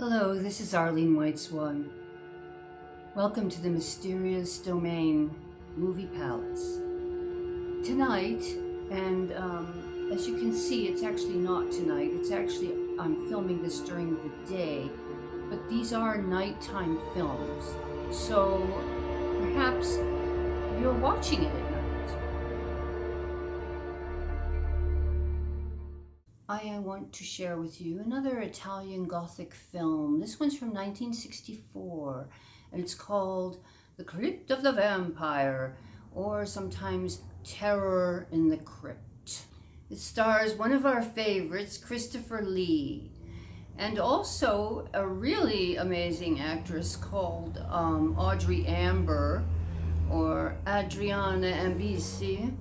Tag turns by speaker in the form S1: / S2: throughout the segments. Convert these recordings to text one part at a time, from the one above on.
S1: Hello, this is Arlene Whiteswan. Welcome to the Mysterious Domain Movie Palace. Tonight, and as you can see, it's actually not tonight. I'm filming this during the day, but these are nighttime films. So perhaps you're watching it at night. I want to share with you another Italian Gothic film. This one's from 1964, and it's called The Crypt of the Vampire, or sometimes Terror in the Crypt. It stars one of our favorites, Christopher Lee, and also a really amazing actress called Audrey Amber, or Adriana AmbesI,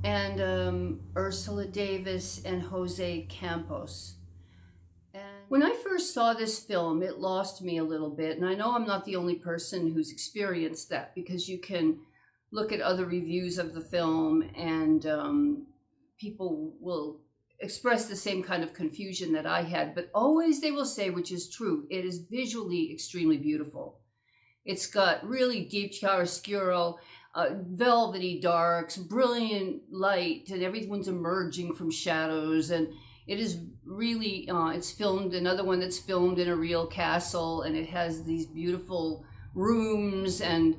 S1: and Ursula Davis and Jose Campos. And when I first saw this film, it lost me a little bit, and I know I'm not the only person who's experienced that, because you can look at other reviews of the film and people will express the same kind of confusion that I had, but always they will say, which is true, it is visually extremely beautiful. It's got really deep chiaroscuro, velvety darks, brilliant light, and everyone's emerging from shadows. And it is really, it's filmed, another one that's filmed in a real castle, and it has these beautiful rooms, and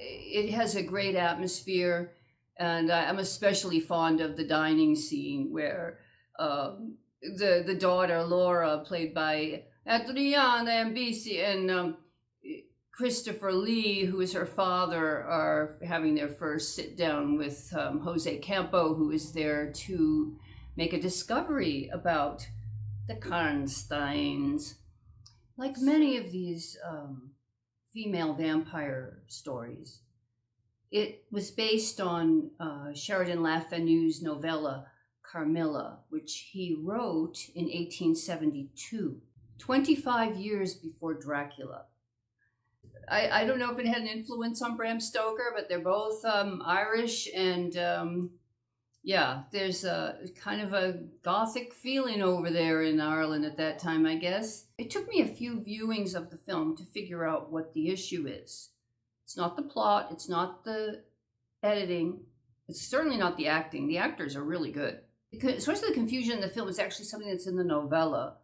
S1: it has a great atmosphere. And I'm especially fond of the dining scene where the daughter, Laura, played by Adriana AmbesI, and Christopher Lee, who is her father, are having their first sit down with Jose Campo, who is there to make a discovery about the Karnsteins. Like many of these female vampire stories, it was based on Sheridan Le Fanu's novella Carmilla, which he wrote in 1872, 25 years before Dracula. I don't know if it had an influence on Bram Stoker, but they're both Irish, and yeah, there's a kind of a Gothic feeling over there in Ireland at that time, I guess. It took me a few viewings of the film to figure out what the issue is. It's not the plot, it's not the editing, it's certainly not the acting. The actors are really good. The source of the confusion in the film is actually something that's in the novella,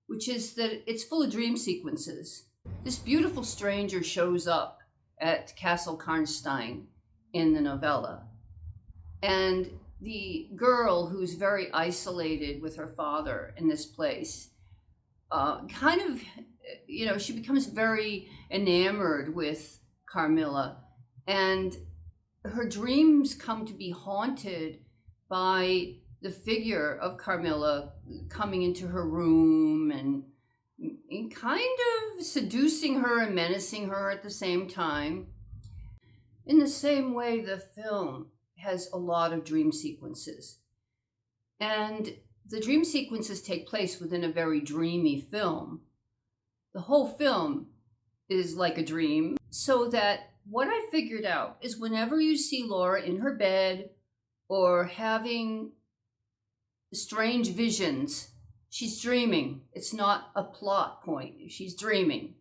S1: which is that it's full of dream sequences. This beautiful stranger shows up at Castle Karnstein in the novella, and the girl, who's very isolated with her father in this place, kind of, she becomes very enamored with Carmilla, and her dreams come to be haunted by the figure of Carmilla coming into her room and kind of seducing her and menacing her at the same time. In the same way, the film has a lot of dream sequences, and the dream sequences take place within a very dreamy film. The whole film is like a dream, so that what I figured out is whenever you see Laura in her bed or having strange visions, she's dreaming. It's not a plot point. She's dreaming.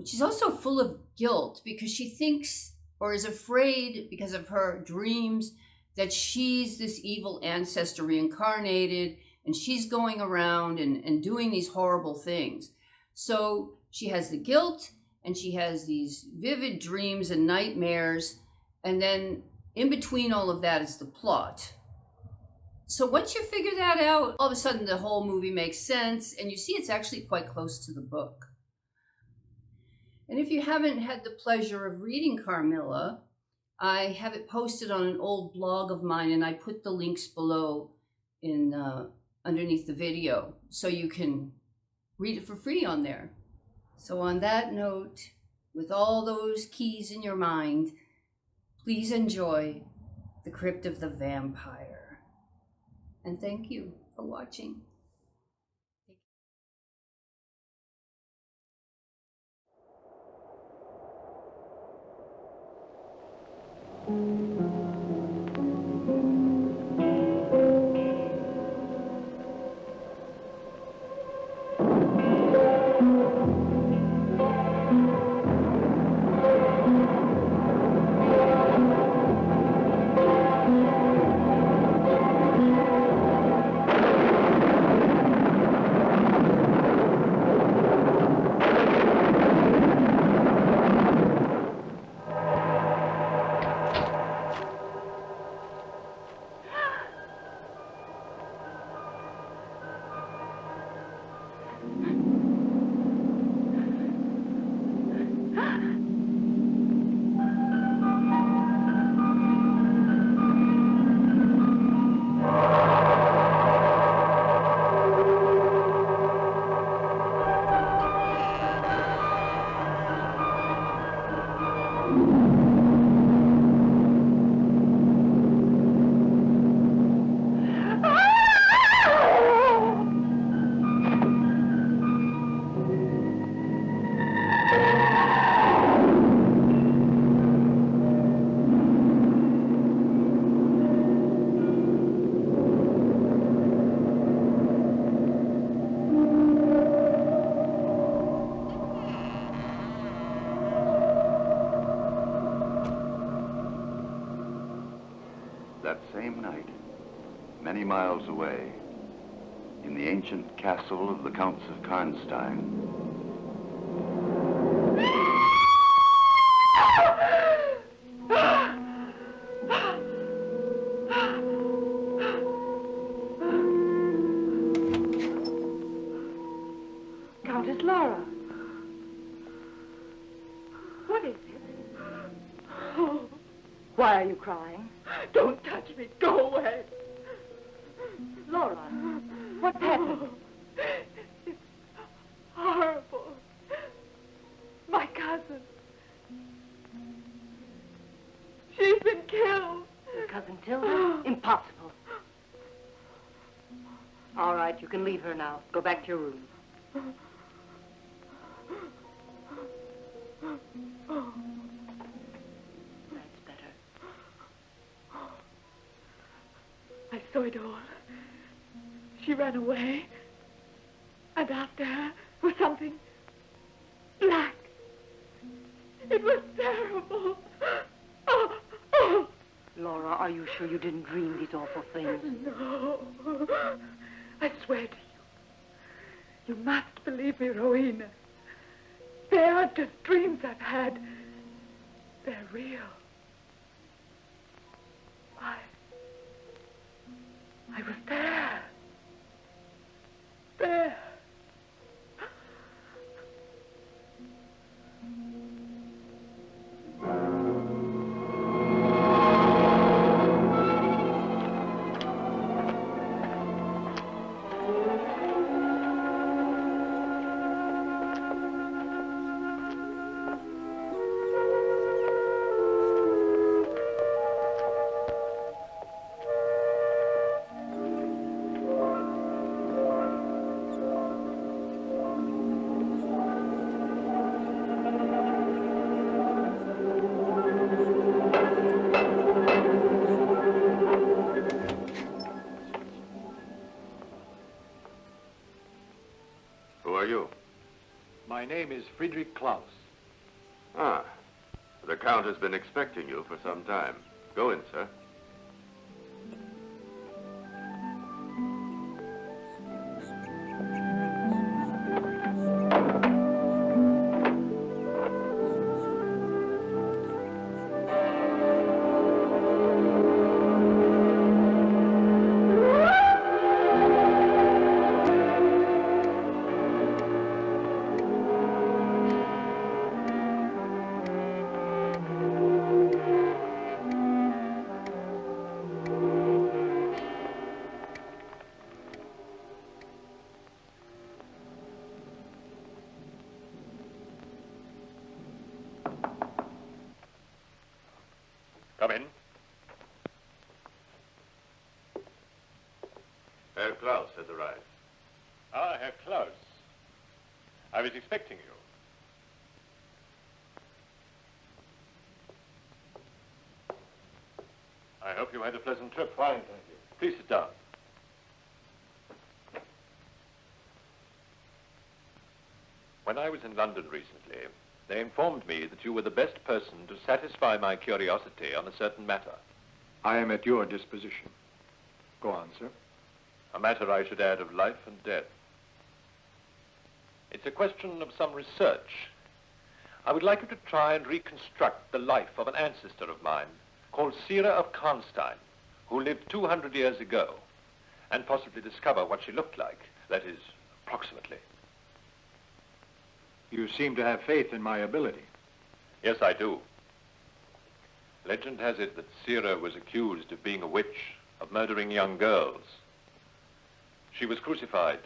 S1: She's also full of guilt because she thinks or is afraid, because of her dreams, that she's this evil ancestor reincarnated, and she's going around and doing these horrible things. So she has the guilt, and she has these vivid dreams and nightmares, and then in between all of that is the plot. So once you figure that out, all of a sudden the whole movie makes sense, and you see it's actually quite close to the book. And if you haven't had the pleasure of reading Carmilla, I have it posted on an old blog of mine, and I put the links below in underneath the video, so you can read it for free on there. So on that note, with all those keys in your mind, please enjoy The Crypt of the Vampire. And thank you for watching.
S2: 40 miles away, in the ancient castle of the Counts of Karnstein.
S3: Countess Laura. What is it? Oh. Why are you crying?
S4: Don't touch me. Go away.
S3: Laura, what's happened?
S4: It's horrible. My cousin. She's been killed.
S3: Your cousin Tilda? Impossible. All right, you can leave her now. Go back to your room. That's better.
S4: I saw it all. She ran away. And after her was something black. It was terrible. Oh, oh.
S3: Laura, are you sure you didn't dream these awful things?
S4: No. I swear to you. You must believe me, Rowena. They aren't just dreams I've had. They're real. I was there. There.
S5: My name is Friedrich Klaus.
S2: Ah, the Count has been expecting you for some time. Go in, sir.
S5: Come in.
S2: Herr Klaus has arrived.
S5: Ah, Herr Klaus. I was expecting you. I hope you had a pleasant trip.
S6: Fine, thank you.
S5: Please sit down. When I was in London recently, they informed me that you were the best person to satisfy my curiosity on a certain matter.
S6: I am at your disposition. Go on, sir.
S5: A matter, I should add, of life and death. It's a question of some research. I would like you to try and reconstruct the life of an ancestor of mine called Sira of Karnstein, who lived 200 years ago, and possibly discover what she looked like, that is, approximately.
S6: You seem to have faith in my ability.
S5: Yes, I do. Legend has it that Sira was accused of being a witch, of murdering young girls. She was crucified,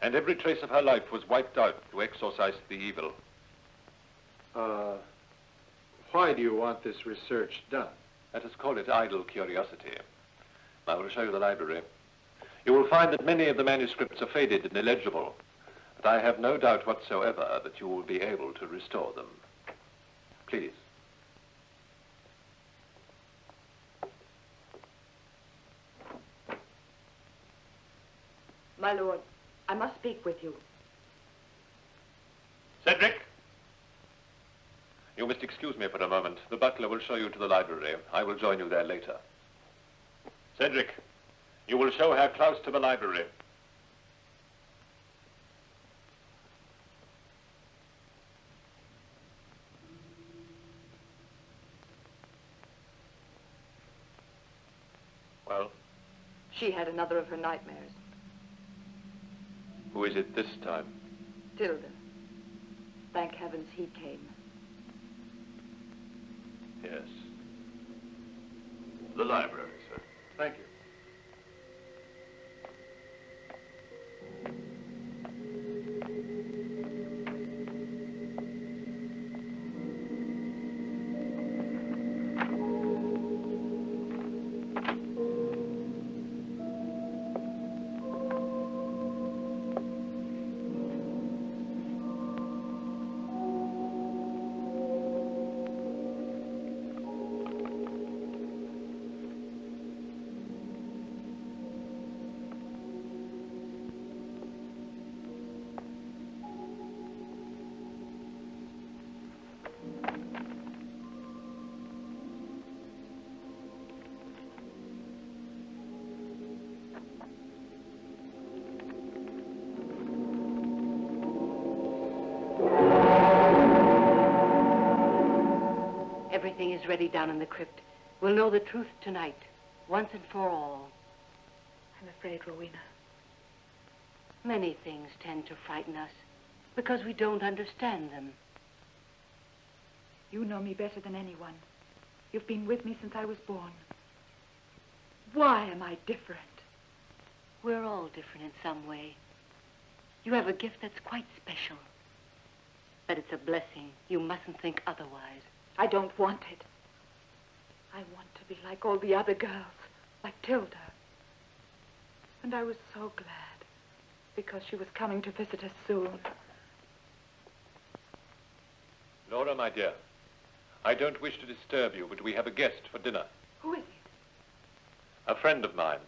S5: and every trace of her life was wiped out to exorcise the evil.
S6: Why do you want this research done?
S5: Let us call it idle curiosity. I will show you the library. You will find that many of the manuscripts are faded and illegible, but I have no doubt whatsoever that you will be able to restore them. Please.
S3: My lord, I must speak with you.
S5: Cedric! You must excuse me for a moment. The butler will show you to the library. I will join you there later. Cedric, You will show Herr Klaus to the library. Well?
S3: She had another of her nightmares.
S5: Who is it this time?
S3: Tilda. Thank heavens he came.
S5: Yes.
S2: The library, sir.
S6: Thank you.
S7: Everything is ready down in the crypt. We'll know the truth tonight, once and for all.
S4: I'm afraid, Rowena.
S7: Many things tend to frighten us because we don't understand them.
S4: You know me better than anyone. You've been with me since I was born. Why am I different?
S7: We're all different in some way. You have a gift that's quite special. But it's a blessing. You mustn't think otherwise.
S4: I don't want it. I want to be like all the other girls, like Tilda. And I was so glad, because she was coming to visit us soon.
S5: Laura, my dear, I don't wish to disturb you, but we have a guest for dinner.
S4: Who is it?
S5: A friend of mine.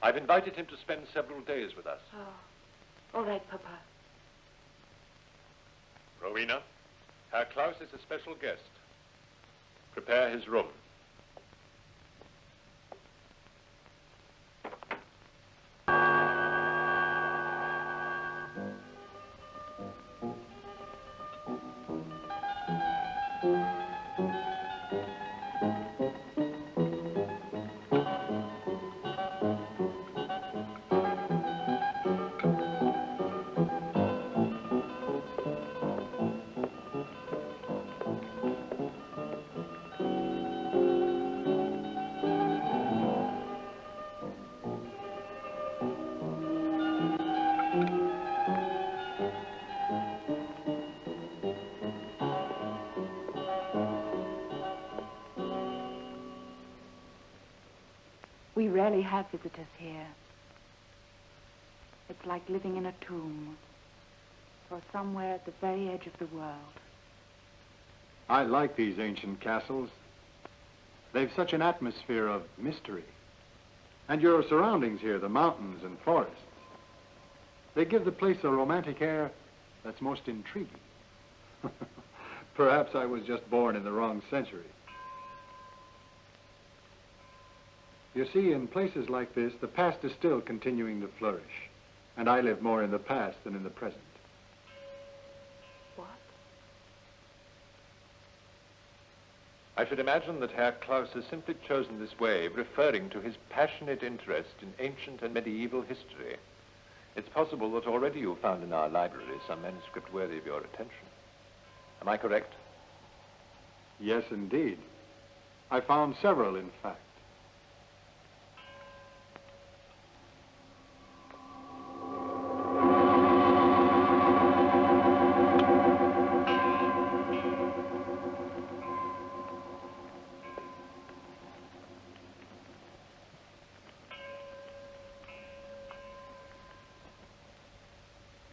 S5: I've invited him to spend several days with us.
S4: Oh, all right, Papa.
S5: Rowena, Herr Klaus is a special guest. Prepare his room.
S4: We rarely have visitors here. It's like living in a tomb, or somewhere at the very edge of the world.
S6: I like these ancient castles. They've such an atmosphere of mystery. And your surroundings here, the mountains and forests, they give the place a romantic air that's most intriguing. Perhaps I was just born in the wrong century. You see, in places like this, the past is still continuing to flourish. And I live more in the past than in the present.
S4: What?
S5: I should imagine that Herr Klaus has simply chosen this way, referring to his passionate interest in ancient and medieval history. It's possible that already you've found in our library some manuscript worthy of your attention. Am I correct?
S6: Yes, indeed. I found several, in fact.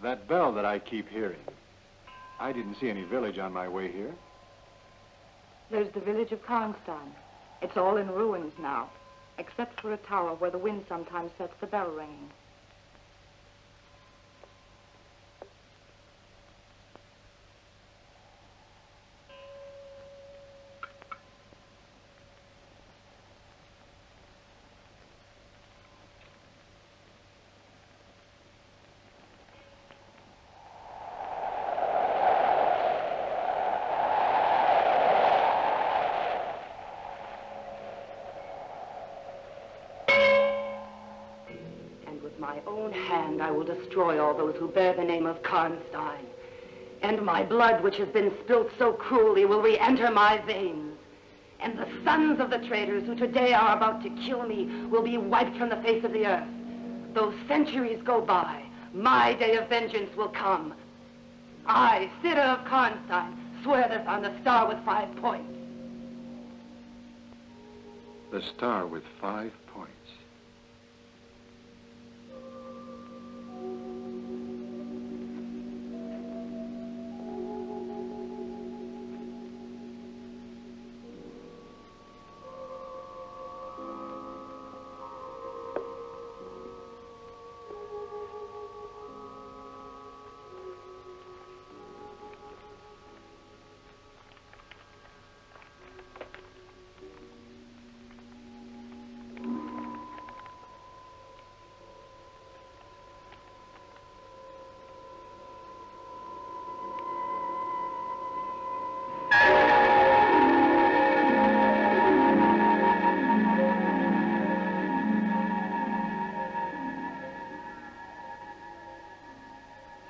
S6: That bell that I keep hearing, I didn't see any village on my way here.
S3: There's the village of Karnstein. It's all in ruins now, except for a tower where the wind sometimes sets the bell ringing. my own hand, I will destroy all those who bear the name of Karnstein. And my blood, which has been spilt so cruelly, will re-enter my veins. And the sons of the traitors who today are about to kill me will be wiped from the face of the earth. Though centuries go by, my day of vengeance will come. I, Sitter of Karnstein, swear this on the star with 5 points.
S6: The star with 5 points.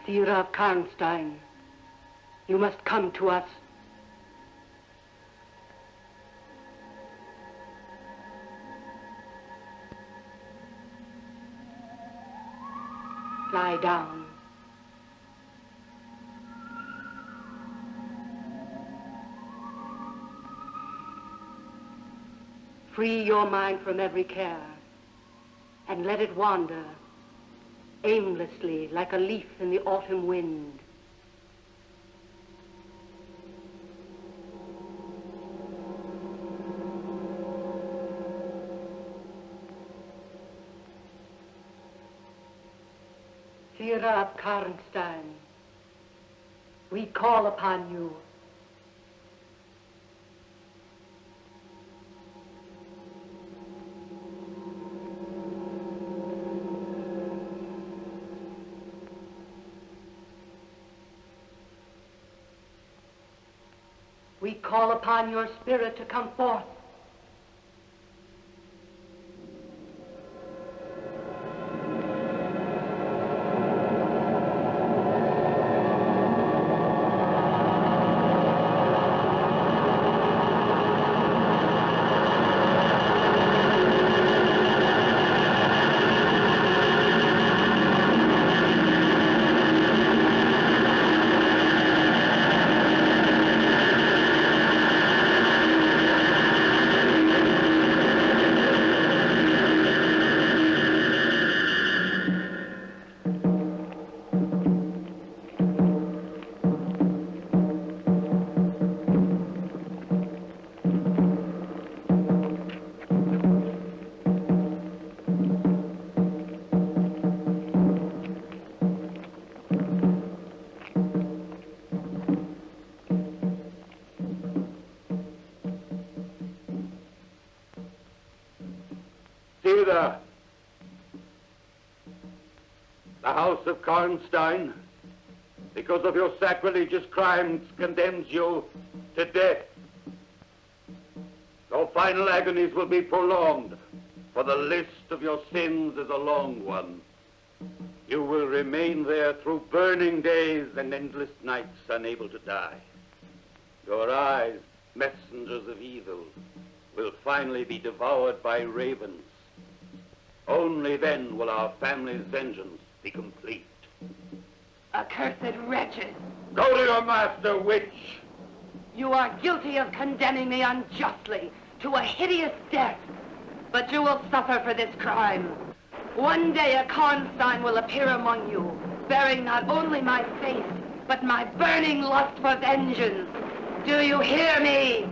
S3: Seer of Karnstein, you must come to us. Lie down. Free your mind from every care and let it wander aimlessly like a leaf in the autumn wind. Seer of Karnstein, we call upon you. We call upon your spirit to come forth.
S8: The house of Karnstein, because of your sacrilegious crimes, condemns you to death. Your final agonies will be prolonged, for the list of your sins is a long one. You will remain there through burning days and endless nights, unable to die. Your eyes, messengers of evil, will finally be devoured by ravens. Only then will our family's vengeance be complete.
S3: Accursed wretches!
S8: Go to your master, witch!
S3: You are guilty of condemning me unjustly to a hideous death, but you will suffer for this crime. One day a Karnstein will appear among you, bearing not only my face, but my burning lust for vengeance. Do you hear me?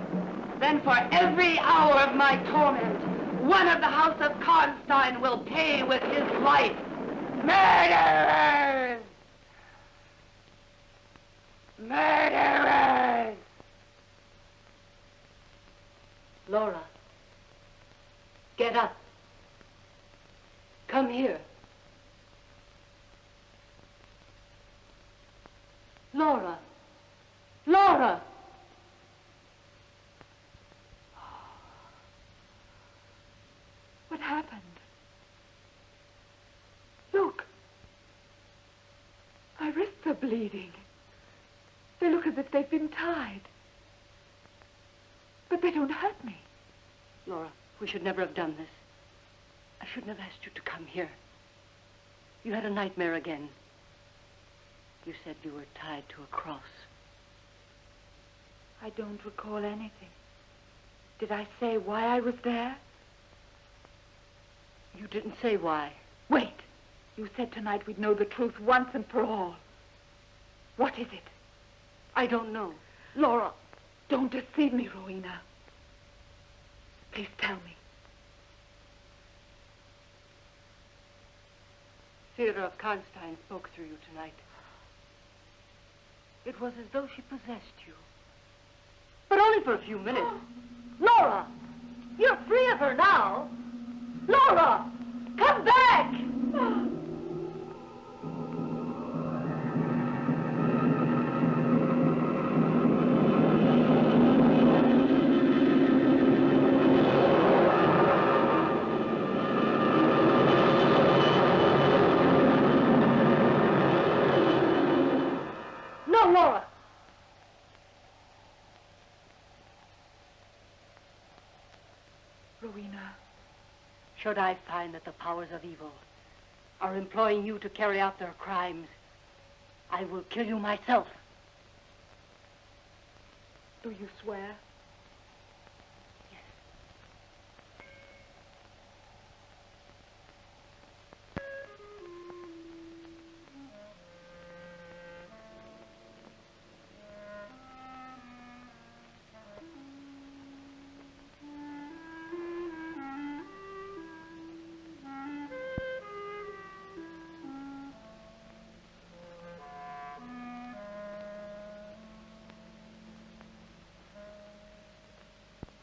S3: Then for every hour of my torment, one of the house of Karnstein will pay with his life. Murderers! Murderers! Laura, get up. Come here. Laura! Laura! What happened?
S4: bleeding. They look as if they've been tied. But they don't hurt me.
S7: Laura, we should never have done this. I shouldn't have asked you to come here. You had a nightmare again. You said you were tied to a cross.
S4: I don't recall anything. Did I say why I was there?
S7: You didn't say why.
S4: Wait. You said tonight we'd know the truth once and for all. What is it?
S7: I don't know.
S4: Laura, don't deceive me, Rowena. Please tell me.
S7: Theodore of Karnstein spoke through you tonight. It was as though she possessed you. But only for a few minutes.
S3: Laura! You're free of her now! Laura! Come back! No, Laura!
S4: Rowena.
S7: Should I find that the powers of evil are employing you to carry out their crimes, I will kill you myself.
S4: Do you swear?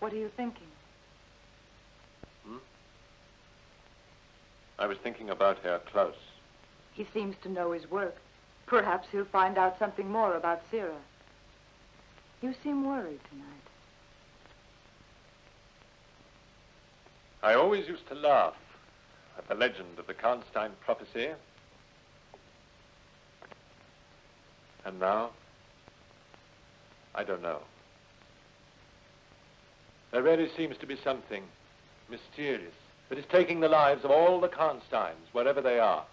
S4: What are you thinking?
S5: I was thinking about Herr Klaus.
S4: He seems to know his work. Perhaps he'll find out something more about Sira. You seem worried tonight.
S5: I always used to laugh at the legend of the Karnstein prophecy. And now, I don't know. There really seems to be something mysterious that is taking the lives of all the Karnsteins, wherever they are.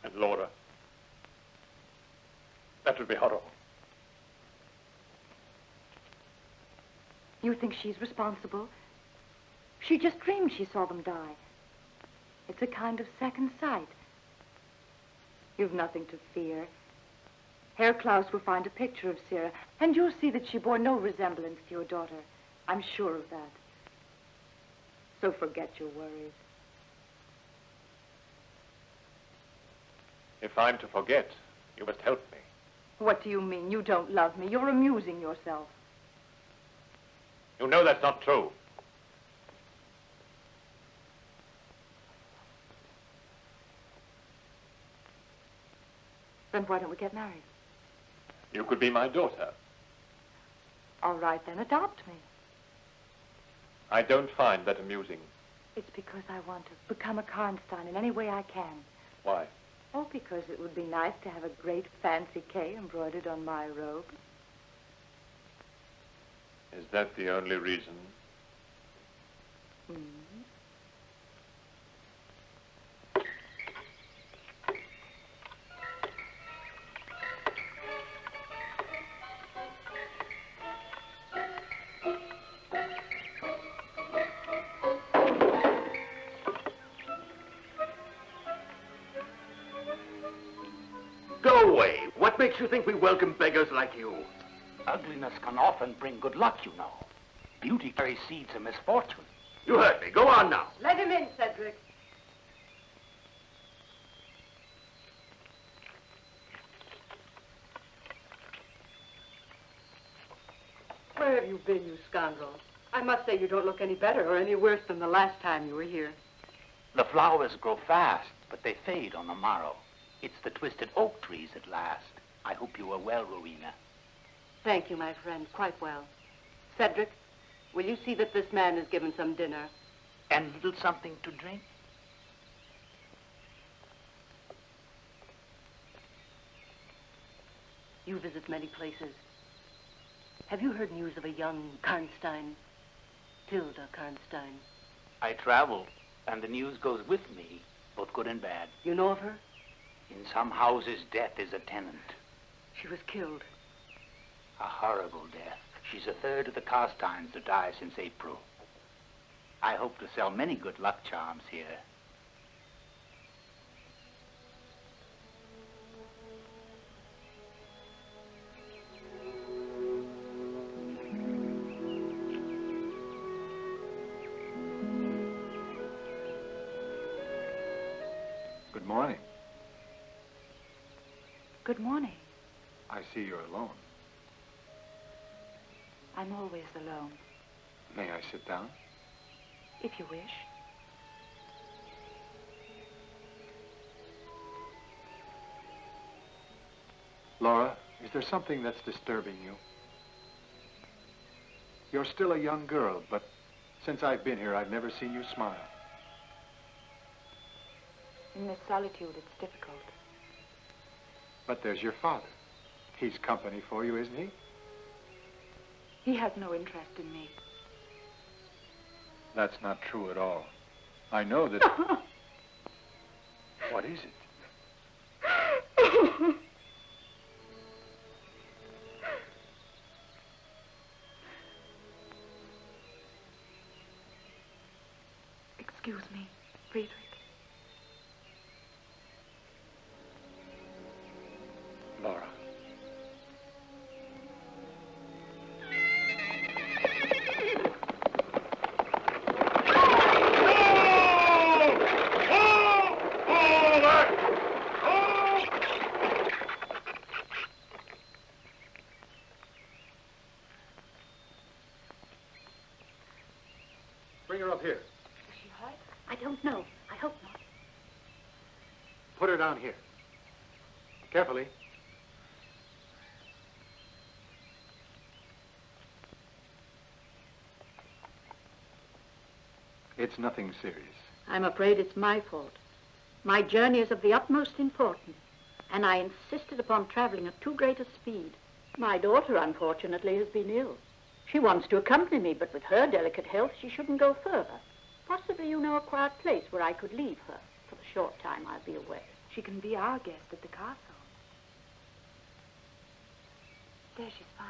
S5: And Laura, that would be horrible.
S4: You think she's responsible? She just dreamed she saw them die. It's a kind of second sight. You've nothing to fear. Herr Klaus will find a picture of Sira, and you'll see that she bore no resemblance to your daughter. I'm sure of that. So forget your worries.
S5: If I'm to forget, you must help me.
S4: What do you mean? You don't love me. You're amusing yourself.
S5: You know that's not true.
S4: Then why don't we get married?
S5: You could be my daughter.
S4: All right, then adopt me.
S5: I don't find that amusing.
S4: It's because I want to become a Karnstein in any way I can.
S5: Why?
S4: Oh, because it would be nice to have a great fancy K embroidered on my robe.
S5: Is that the only reason?
S4: Mm-hmm.
S8: Go away. What makes you think we welcome beggars like you?
S9: Ugliness can often bring good luck, you know. Beauty carries seeds of misfortune.
S8: You heard me. Go on now.
S3: Let him in, Cedric.
S7: Where have you been, you scoundrel? I must say you don't look any better or any worse than the last time you were here.
S9: The flowers grow fast, but they fade on the morrow. It's the twisted oak trees at last. I hope you are well, Rowena.
S7: Thank you, my friend. Quite well. Cedric, will you see that this man is given some dinner?
S9: And a little something to drink?
S7: You visit many places. Have you heard news of a young Karnstein? Tilda Karnstein.
S9: I travel, and the news goes with me, both good and bad.
S7: You know of her?
S9: In some houses, death is a tenant.
S7: She was killed.
S9: A horrible death. She's a third of the Karnsteins to die since April. I hope to sell many good luck charms here.
S6: Good morning.
S4: Good morning.
S6: I see you're alone.
S4: I'm always alone,
S6: May I sit down?
S4: if you wish.
S6: Laura, is there something that's disturbing you? You're still a young girl, but since I've been here, I've never seen you smile.
S4: In this solitude, it's difficult.
S6: But there's your father. He's company for you, isn't he?
S4: He has no interest in me.
S6: That's not true at all. I know that... What is it?
S4: Excuse me, Friedrich.
S6: Laura. Bring her up here.
S4: Is she hurt? I don't know. I hope not.
S6: Put her down here. Carefully. It's nothing serious.
S4: I'm afraid it's my fault. My journey is of the utmost importance, and I insisted upon traveling at too great a speed. My daughter, unfortunately, has been ill. She wants to accompany me, but with her delicate health, she shouldn't go further. Possibly you know a quiet place where I could leave her for the short time I'll be away. She can be our guest at the castle. There, she's fine.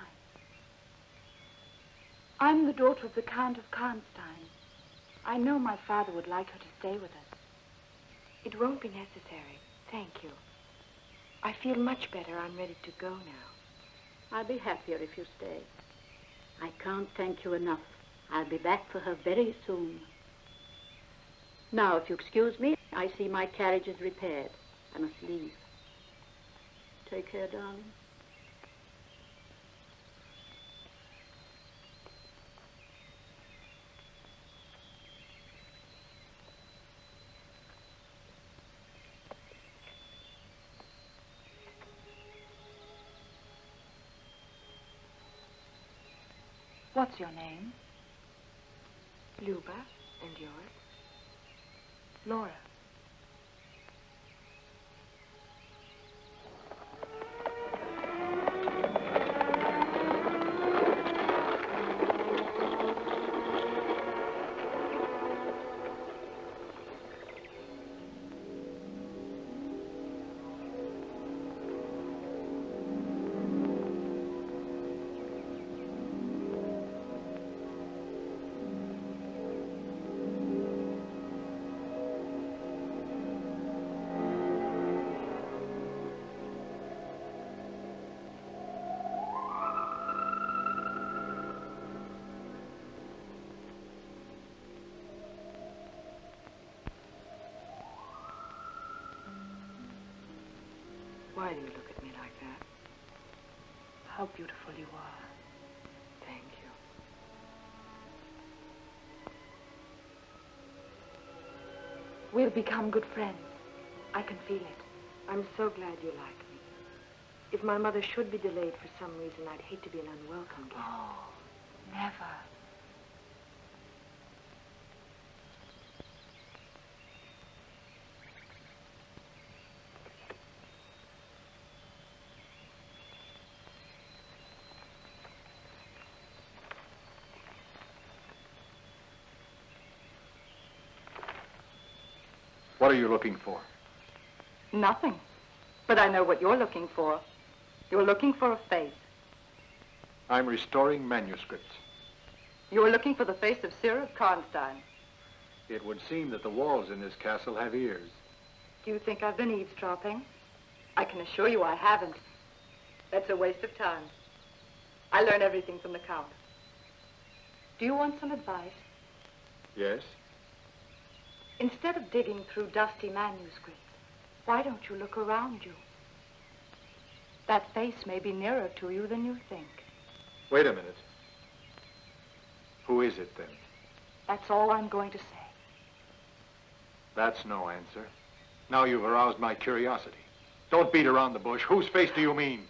S4: I'm the daughter of the Count of Karnstein. I know my father would like her to stay with us. It won't be necessary. Thank you. I feel much better. I'm ready to go now. I'll be happier if you stay. I can't thank you enough. I'll be back for her very soon. Now, if you excuse me, I see my carriage is repaired. I must leave. Take care, darling. What's your name? Luba. And yours? Laura. Why do you look at me like that? How beautiful you are. Thank you. We'll become good friends. I can feel it. I'm so glad you like me. If my mother should be delayed for some reason, I'd hate to be an unwelcome guest. Oh, never.
S6: What are you looking for?
S4: Nothing. But I know what you're looking for. You're looking for a face.
S6: I'm restoring manuscripts.
S4: You're looking for the face of Sarah of Karnstein.
S6: It would seem that the walls in this castle have ears.
S4: Do you think I've been eavesdropping? I can assure you I haven't. That's a waste of time. I learn everything from the Count. Do you want some advice?
S6: Yes?
S4: Instead of digging through dusty manuscripts, why don't you look around you? That face may be nearer to you than you think.
S6: Wait a minute. Who is it, then?
S4: That's all I'm going to say.
S6: That's no answer. Now you've aroused my curiosity. Don't beat around the bush. Whose face do you mean?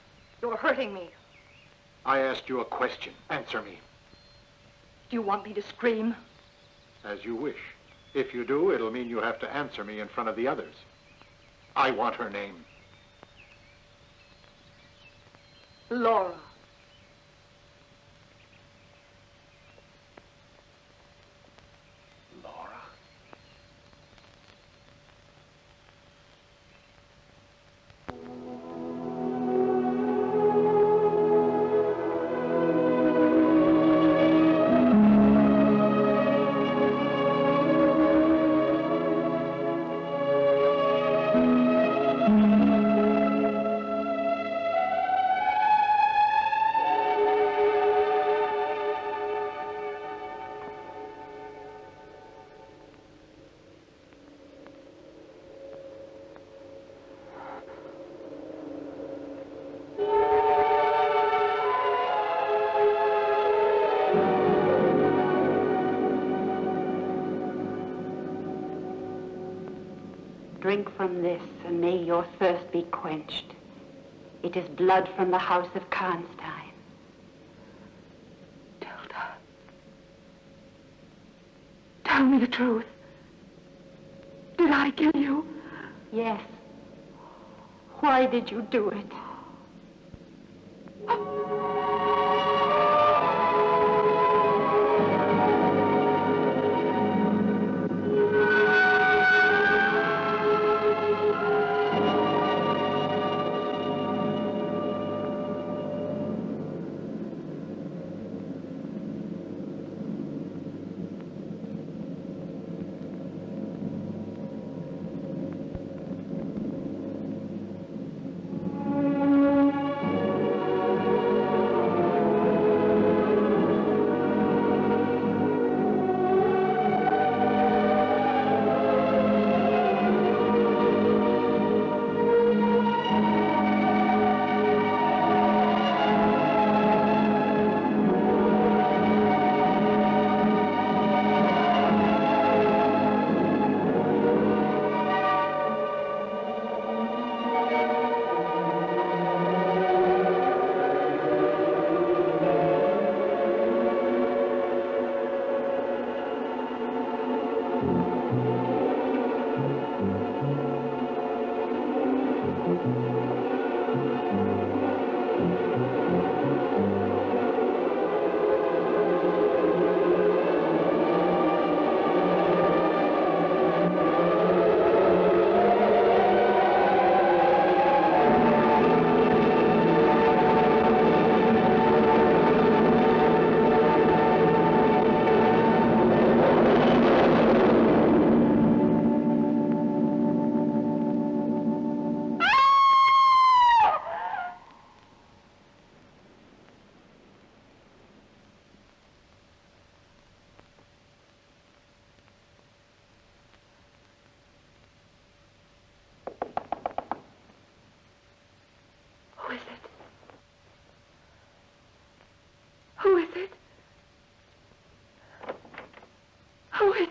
S4: You're hurting me.
S6: I asked you a question. Answer me.
S4: Do you want me to scream?
S6: As you wish. If you do, it'll mean you have to answer me in front of the others. I want her name.
S4: Laura.
S6: Laura?
S3: Drink from this, and may your thirst be quenched. It is blood from the house of Karnstein.
S4: Tilda. Tell me the truth. Did I kill you?
S3: Yes. Why did you do it?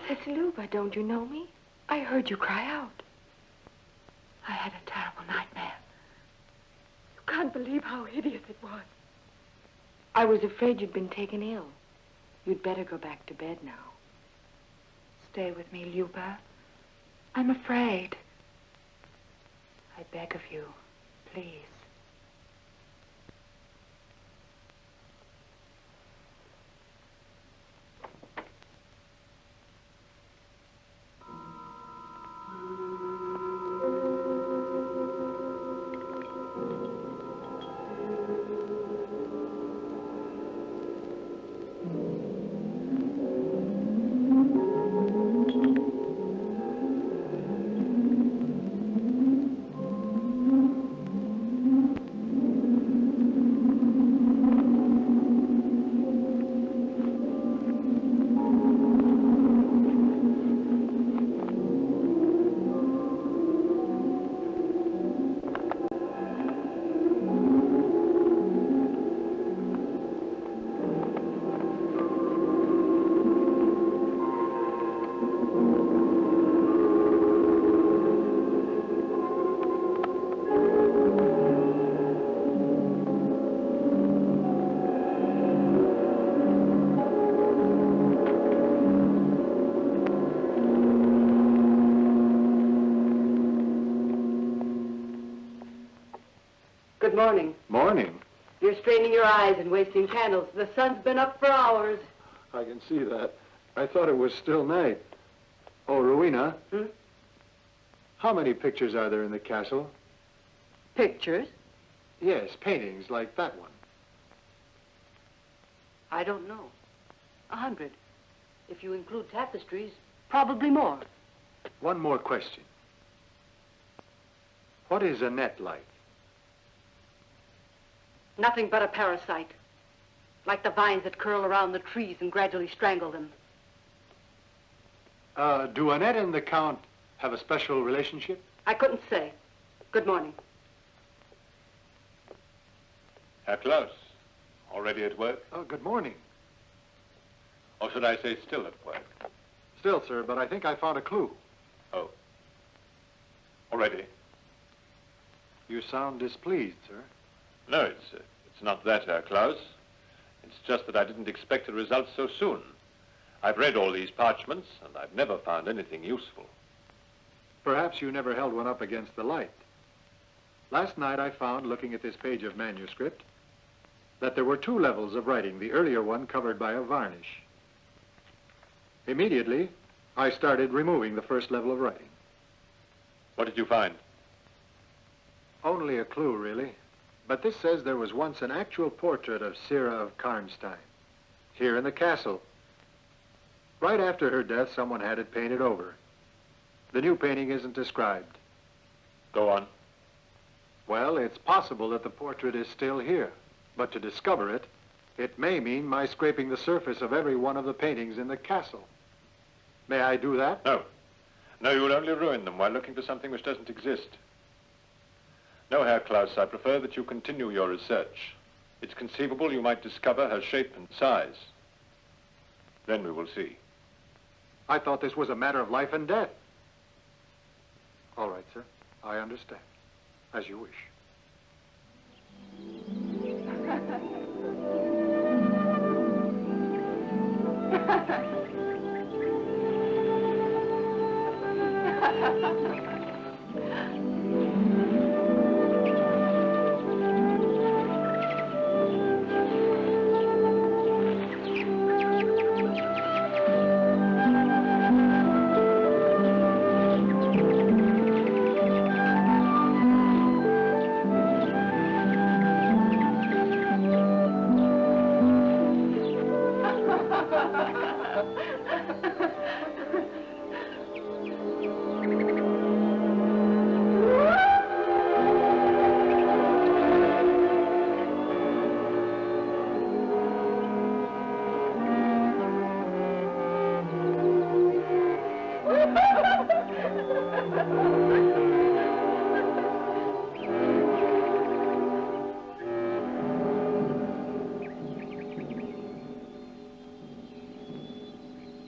S4: It's Luba. Don't you know me? I heard you cry out. I had a terrible nightmare. You can't believe how hideous it was. I was afraid you'd been taken ill. You'd better go back to bed now. Stay with me, Luba. I'm afraid. I beg of you, please.
S7: Good morning.
S6: Morning.
S7: You're straining your eyes and wasting candles. The sun's been up for hours.
S6: I can see that. I thought it was still night. Oh, Rowena.
S7: Hmm?
S6: How many pictures are there in the castle?
S7: Pictures?
S6: Yes, paintings like that one.
S7: I don't know. 100. If you include tapestries, probably more.
S6: One more question. What is Annette like?
S7: Nothing but a parasite. Like the vines that curl around the trees and gradually strangle them.
S6: Do Annette and the Count have a special relationship?
S7: I couldn't say. Good morning.
S5: Herr Klaus, already at work?
S6: Oh, good morning.
S5: Or should I say still at work?
S6: Still, sir, but I think I found a clue.
S5: Oh. Already?
S6: You sound displeased, sir.
S5: No, it's not that, Herr Klaus. It's just that I didn't expect a result so soon. I've read all these parchments, and I've never found anything useful.
S6: Perhaps you never held one up against the light. Last night I found, looking at this page of manuscript, that there were 2 levels of writing, the earlier one covered by a varnish. Immediately, I started removing the first level of writing.
S5: What did you find?
S6: Only a clue, really. But this says there was once an actual portrait of Sira of Karnstein, here in the castle. Right after her death, someone had it painted over. The new painting isn't described.
S5: Go on.
S6: Well, it's possible that the portrait is still here. But to discover it, it may mean my scraping the surface of every one of the paintings in the castle. May I do that?
S5: No. No, you will only ruin them while looking for something which doesn't exist. No, Herr Klaus, I prefer that you continue your research. It's conceivable you might discover her shape and size. Then we will see.
S6: I thought this was a matter of life and death. All right, sir. I understand. As you wish.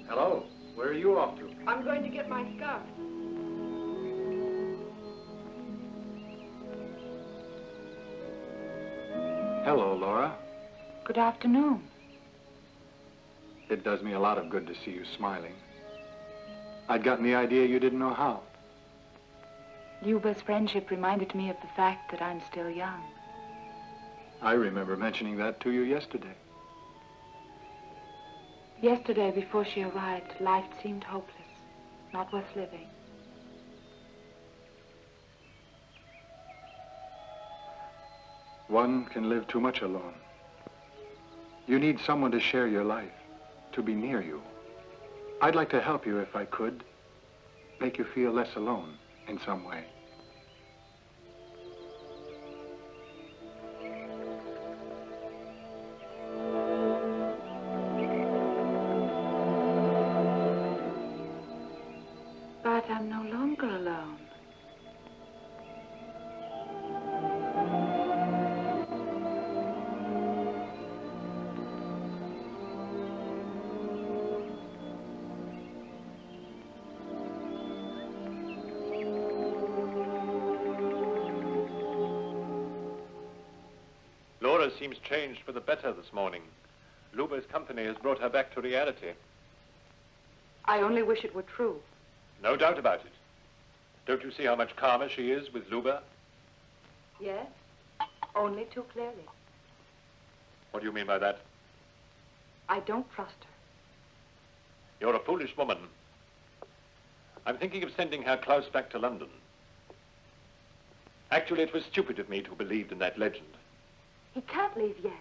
S6: Hello. Where are you off to?
S7: I'm going to get my scarf.
S6: Hello, Laura.
S4: Good afternoon.
S6: It does me a lot of good to see you smiling. I'd gotten the idea you didn't know how.
S4: Luba's friendship reminded me of the fact that I'm still young.
S6: I remember mentioning that to you yesterday.
S4: Yesterday, before she arrived, life seemed hopeless, not worth living.
S6: One can live too much alone. You need someone to share your life, to be near you. I'd like to help you if I could, make you feel less alone in some way.
S4: But I'm no longer alone.
S5: Laura seems changed for the better this morning. Luba's company has brought her back to reality.
S7: I only wish it were true.
S5: No doubt about it. Don't you see how much calmer she is with Luba?
S7: Yes?
S4: Only too clearly.
S5: What do you mean by that?
S4: I don't trust her.
S5: You're a foolish woman. I'm thinking of sending Herr Klaus back to London. Actually, it was stupid of me to have believed in that legend.
S4: He can't leave yet.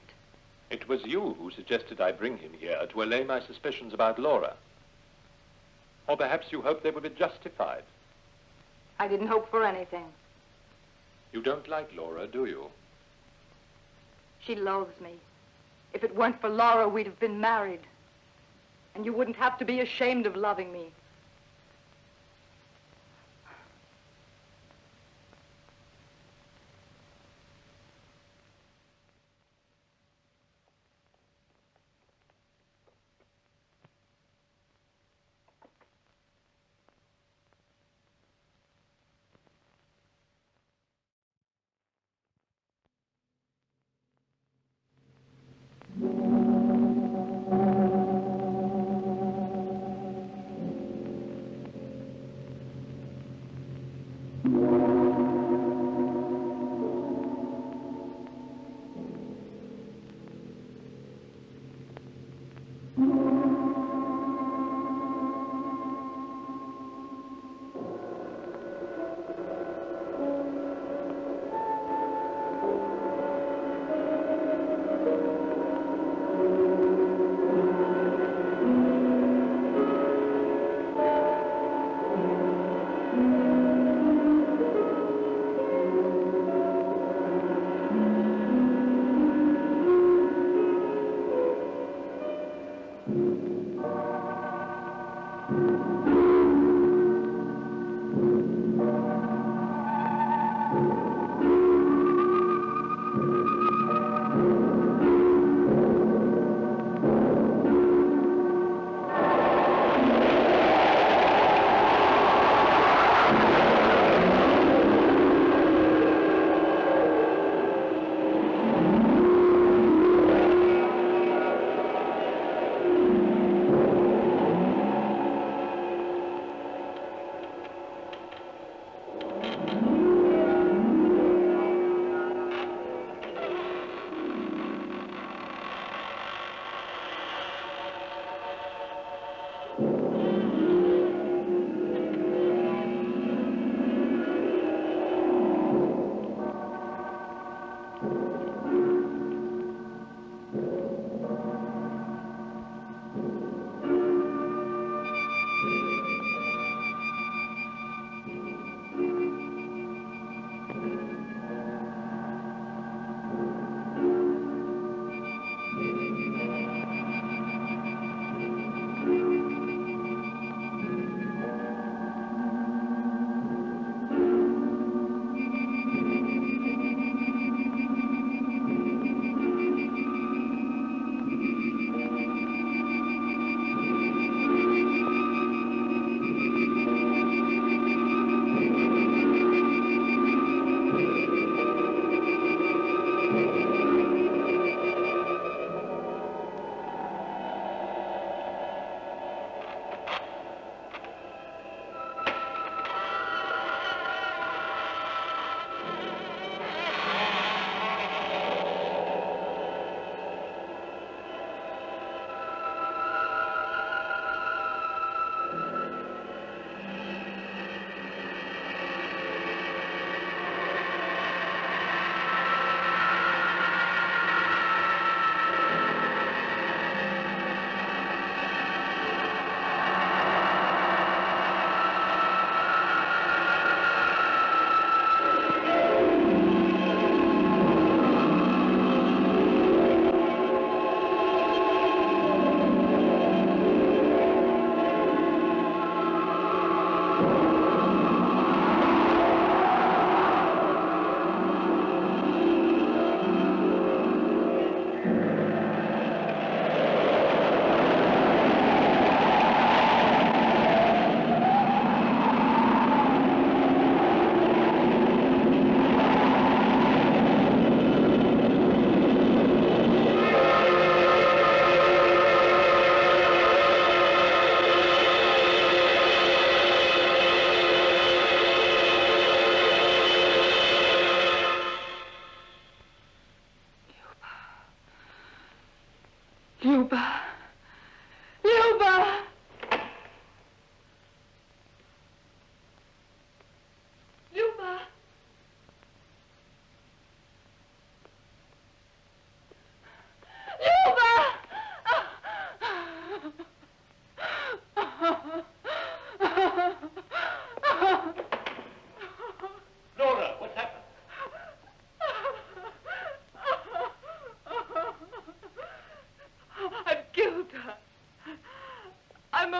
S5: It was you who suggested I bring him here to allay my suspicions about Laura. Or perhaps you hoped they would be justified.
S4: I didn't hope for anything.
S5: You don't like Laura, do you?
S4: She loathes me. If it weren't for Laura, we'd have been married. And you wouldn't have to be ashamed of loving me.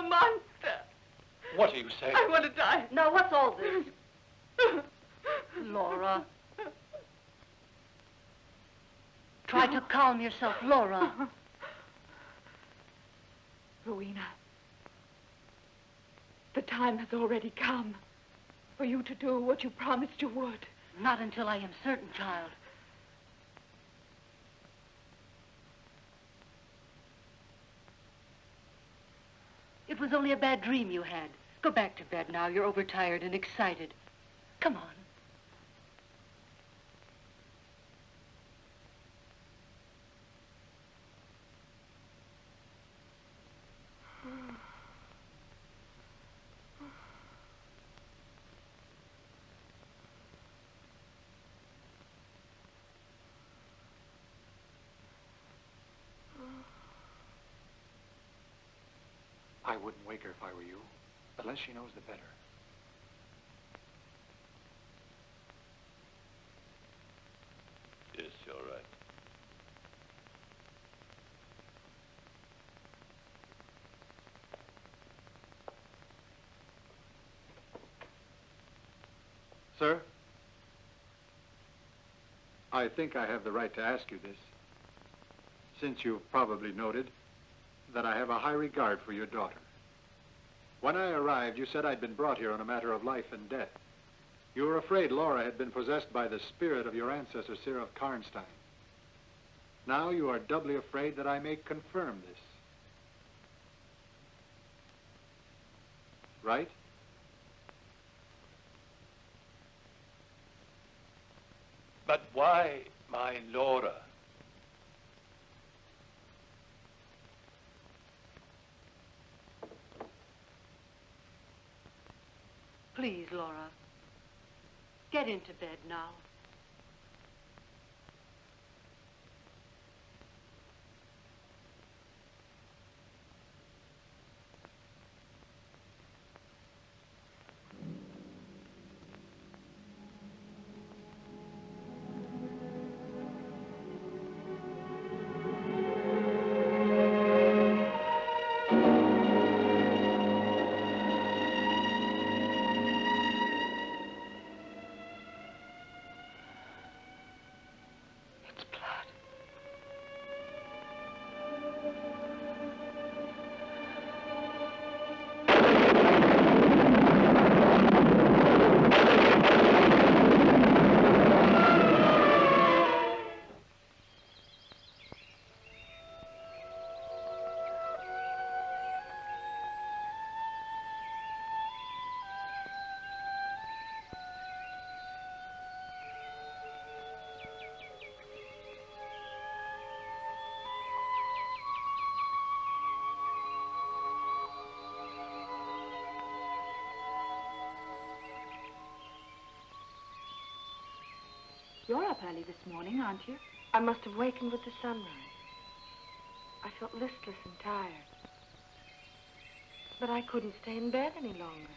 S3: a monster.
S5: What are you saying?
S3: I want to die.
S7: Now, what's all this? Laura. Try to calm yourself, Laura.
S4: Rowena, the time has already come for you to do what you promised you would.
S7: Not until I am certain, child. It was only a bad dream you had. Go back to bed now. You're overtired and excited. Come on.
S6: I wouldn't wake her if I were you. The less she knows, the better.
S2: Yes, you're right.
S6: Sir? I think I have the right to ask you this, since you've probably noted that I have a high regard for your daughter. When I arrived, you said I'd been brought here on a matter of life and death. You were afraid Laura had been possessed by the spirit of your ancestor, Sir of Karnstein. Now you are doubly afraid that I may confirm this. Right?
S5: But why my Laura?
S7: Please, Laura. Get into bed now.
S4: You're up early this morning, aren't you?
S10: I must have wakened with the sunrise. I felt listless and tired. But I couldn't stay in bed any longer.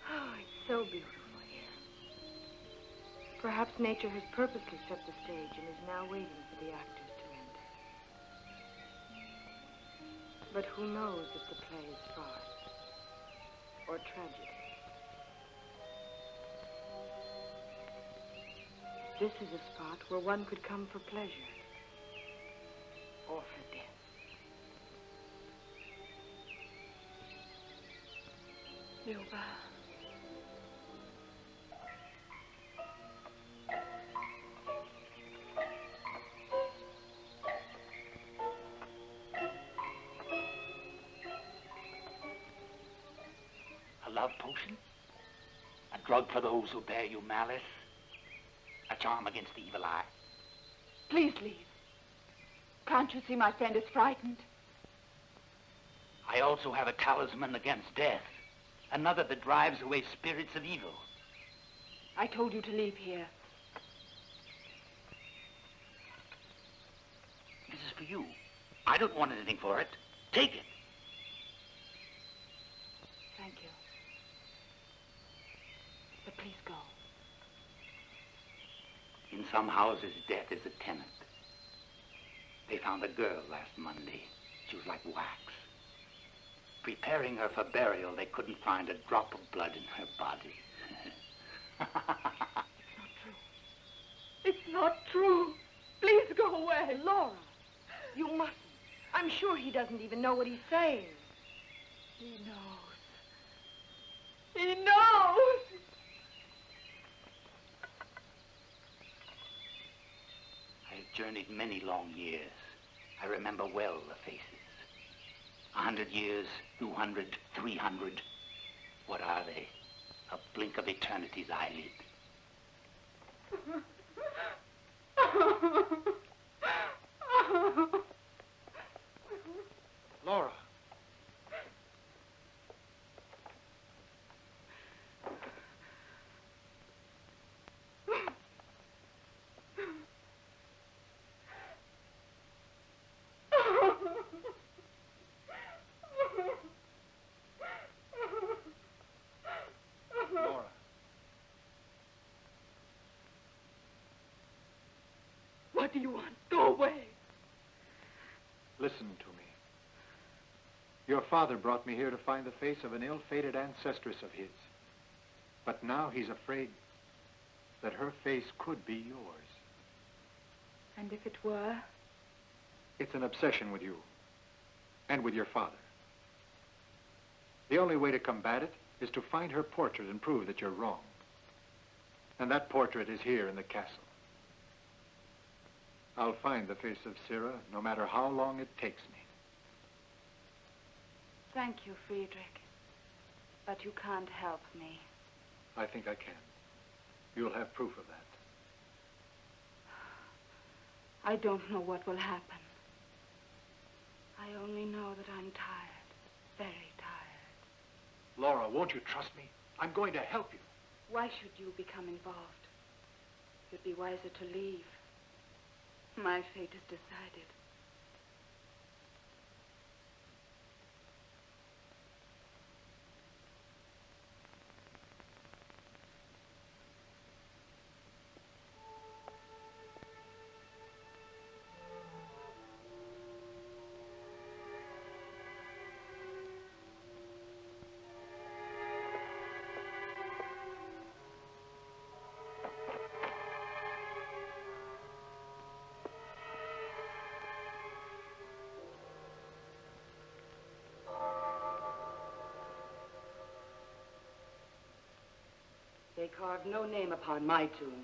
S10: Oh, it's so beautiful. Perhaps nature has purposely set the stage and is now waiting for the actors to enter. But who knows if the play is farce or tragedy? This is a spot where one could come for pleasure or for death. Luba.
S9: Love potion? A drug for those who bear you malice? A charm against the evil eye?
S4: Please leave. Can't you see my friend is frightened?
S9: I also have a talisman against death. Another that drives away spirits of evil.
S4: I told you to leave here.
S9: This is for you. I don't want anything for it. Take it. some houses, death is a tenant. They found a girl last Monday. She was like wax. Preparing her for burial, they couldn't find a drop of blood in her body.
S10: It's not true. Please go away.
S4: Laura, you mustn't. I'm sure he doesn't even know what he's saying.
S10: He knows. He knows!
S9: I have journeyed many long years. I remember well the faces. 100 years, 200, 300. What are they? A blink of eternity's eyelid.
S6: Laura. Laura.
S10: What do you want? Go away.
S6: Listen to me. Your father brought me here to find the face of an ill-fated ancestress of his. But now he's afraid that her face could be yours.
S4: And if it were?
S6: It's an obsession with you. And with your father. The only way to combat it is to find her portrait and prove that you're wrong. And that portrait is here in the castle. I'll find the face of Sira, no matter how long it takes me.
S4: Thank you, Friedrich. But you can't help me.
S6: I think I can. You'll have proof of that.
S4: I don't know what will happen. I only know that I'm tired. Very tired.
S6: Laura, won't you trust me? I'm going to help you.
S4: Why should you become involved? You'd be wiser to leave. My fate is decided.
S3: They carved no name upon my tomb.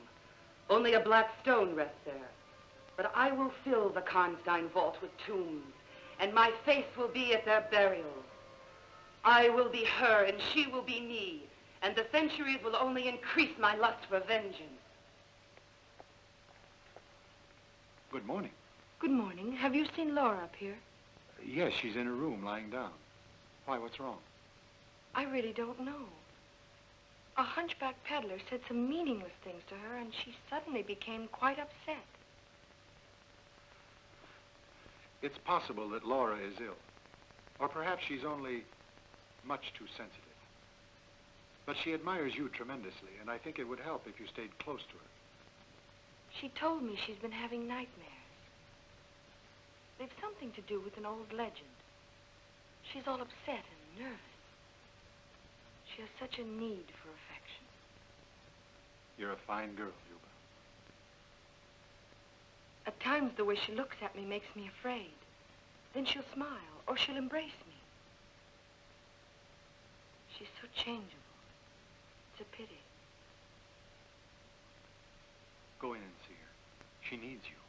S3: Only a black stone rests there. But I will fill the Karnstein vault with tombs, and my face will be at their burials. I will be her, and she will be me, and the centuries will only increase my lust for vengeance.
S6: Good morning.
S4: Good morning. Have you seen Laura up here?
S6: Yes, she's in her room, lying down. Why, what's wrong?
S4: I really don't know. A hunchback peddler said some meaningless things to her, and she suddenly became quite upset.
S6: It's possible that Laura is ill. Or perhaps she's only much too sensitive. But she admires you tremendously, and I think it would help if you stayed close to her.
S4: She told me she's been having nightmares. They've something to do with an old legend. She's all upset and nervous. She has such a need for affection.
S6: You're a fine girl, Yuba.
S4: At times, the way she looks at me makes me afraid. Then she'll smile, or she'll embrace me. She's so changeable. It's a pity.
S6: Go in and see her. She needs you.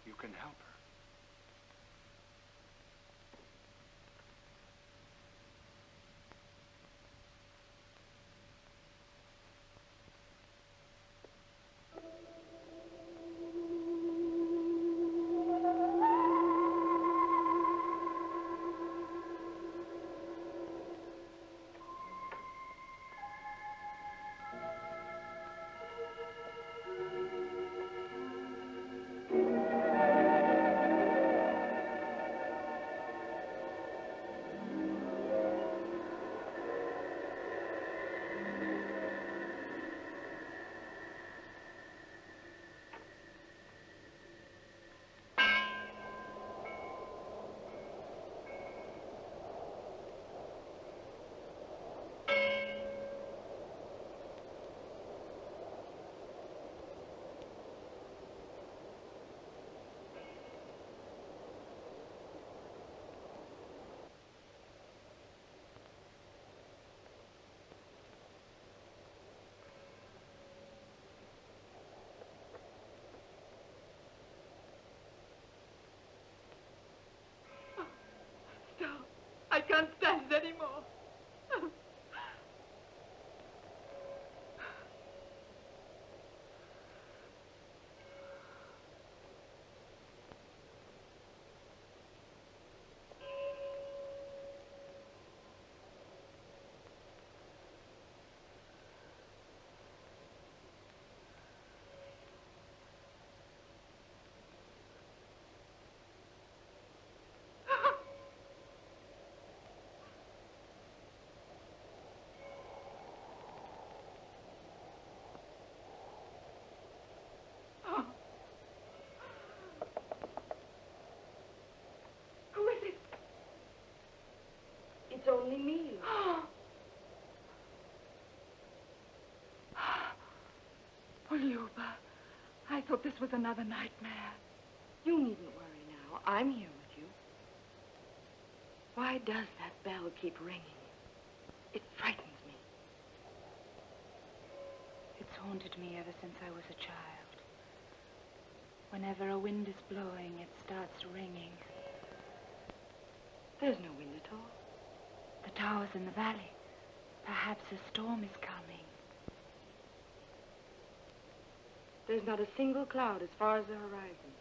S6: You can help her.
S10: only meal.
S4: Oh, Luba, I thought this was another nightmare.
S10: You needn't worry now. I'm here with you. Why does that bell keep ringing? It frightens me.
S4: It's haunted me ever since I was a child. Whenever a wind is blowing, it starts ringing.
S10: There's no wind at all.
S4: The towers in the valley. Perhaps a storm is coming.
S10: There's not a single cloud as far as the horizon.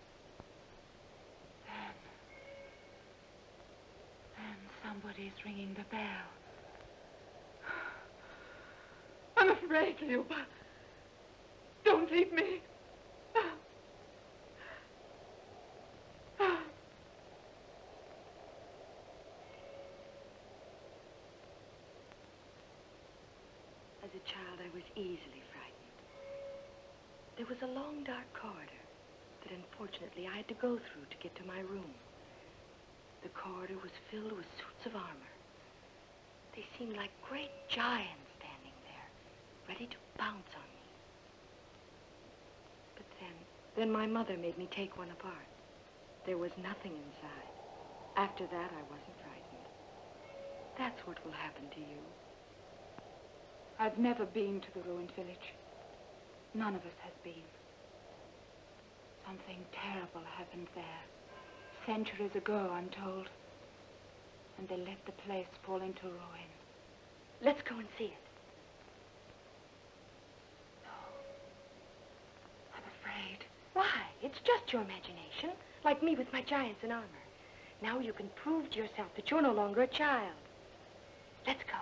S4: Then somebody's ringing the bell. I'm afraid, Luba. Don't leave me.
S10: As a child, I was easily frightened. There was a long, dark corridor that unfortunately I had to go through to get to my room. The corridor was filled with suits of armor. They seemed like great giants standing there, ready to pounce on me. But then my mother made me take one apart. There was nothing inside. After that, I wasn't frightened. That's what will happen to you.
S4: I've never been to the ruined village. None of us has been. Something terrible happened there. Centuries ago, I'm told. And they let the place fall into ruin.
S10: Let's go and see it.
S4: No. I'm afraid.
S10: Why? It's just your imagination, like me with my giants in armor. Now you can prove to yourself that you're no longer a child. Let's go.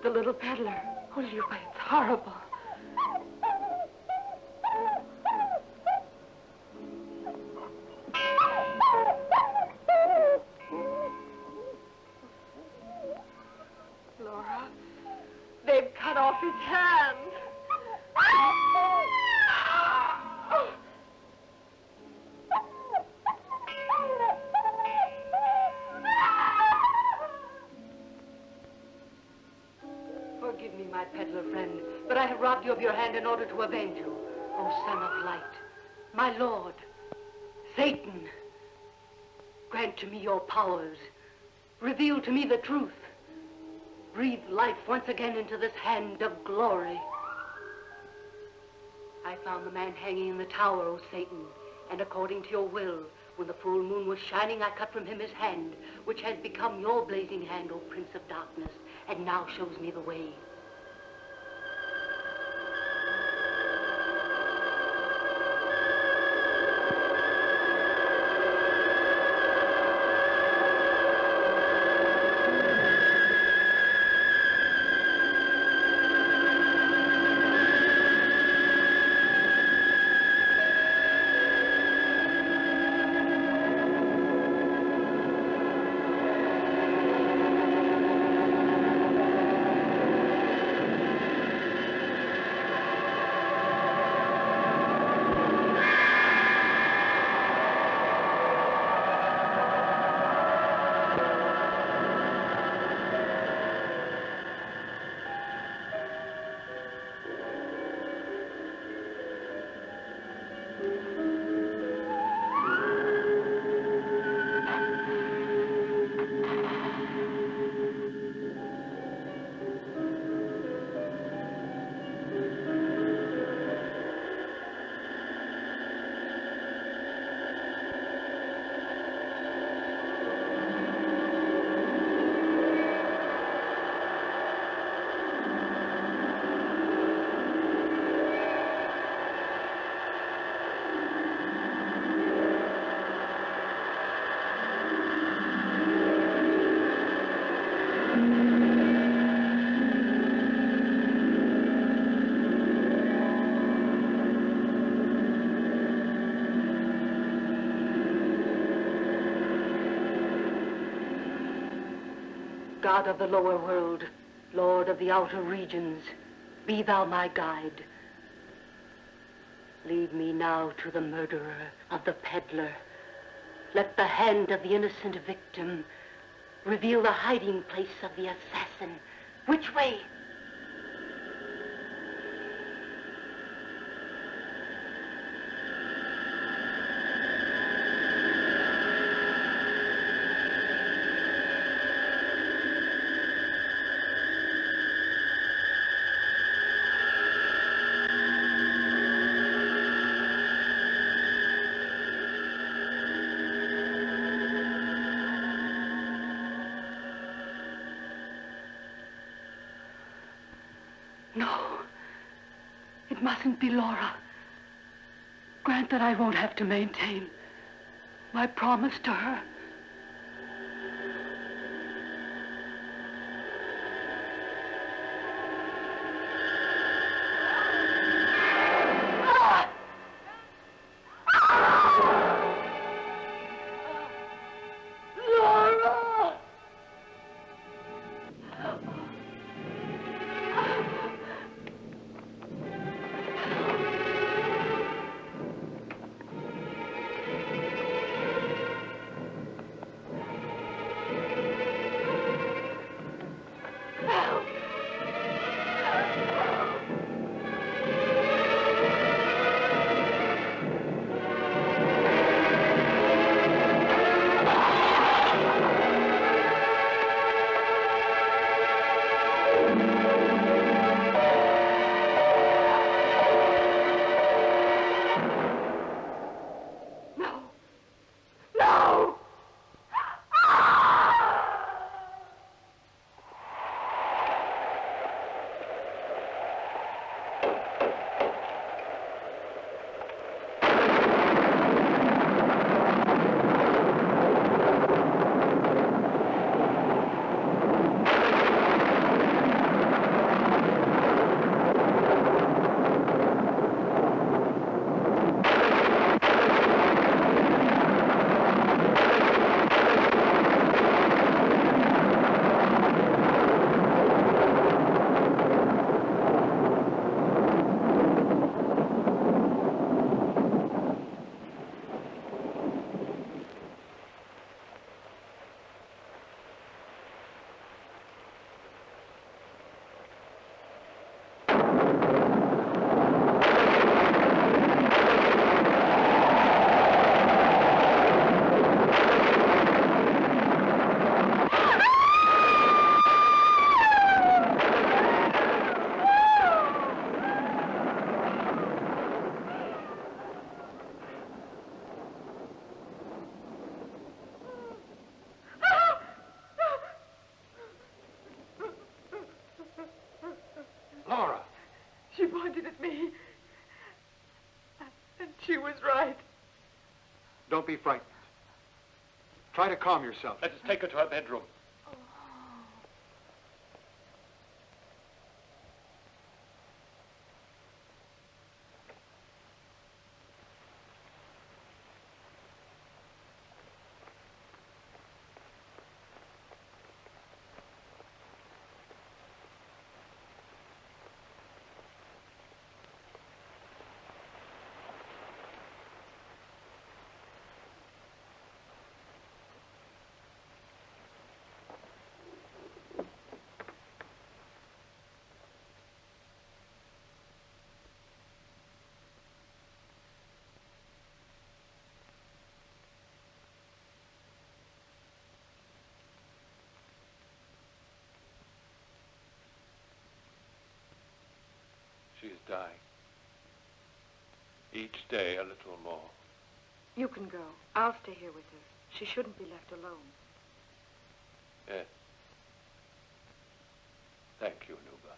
S10: The little peddler. Oh, Luba, it's horrible.
S4: Laura, they've cut off his hand.
S10: Forgive me, my peddler friend, but I have robbed you of your hand in order to avenge you. O son of light, my lord, Satan, grant to me your powers. Reveal to me the truth. Breathe life once again into this hand of glory. I found the man hanging in the tower, O Satan, and according to your will, when the full moon was shining, I cut from him his hand, which has become your blazing hand, O Prince of Darkness, and now shows me the way.
S7: God of the lower world, Lord of the outer regions, be thou my guide. Lead me now to the murderer of the peddler. Let the hand of the innocent victim reveal the hiding place of the assassin. Which way? No, it mustn't be Laura. Grant that I won't have to maintain my promise to her. She pointed at me. And she was right.
S6: Don't be frightened. Try to calm yourself.
S5: Let us take her to her bedroom. She is dying. Each day a little more.
S4: You can go. I'll stay here with her. She shouldn't be left alone.
S5: Yes. Thank you, Nuba.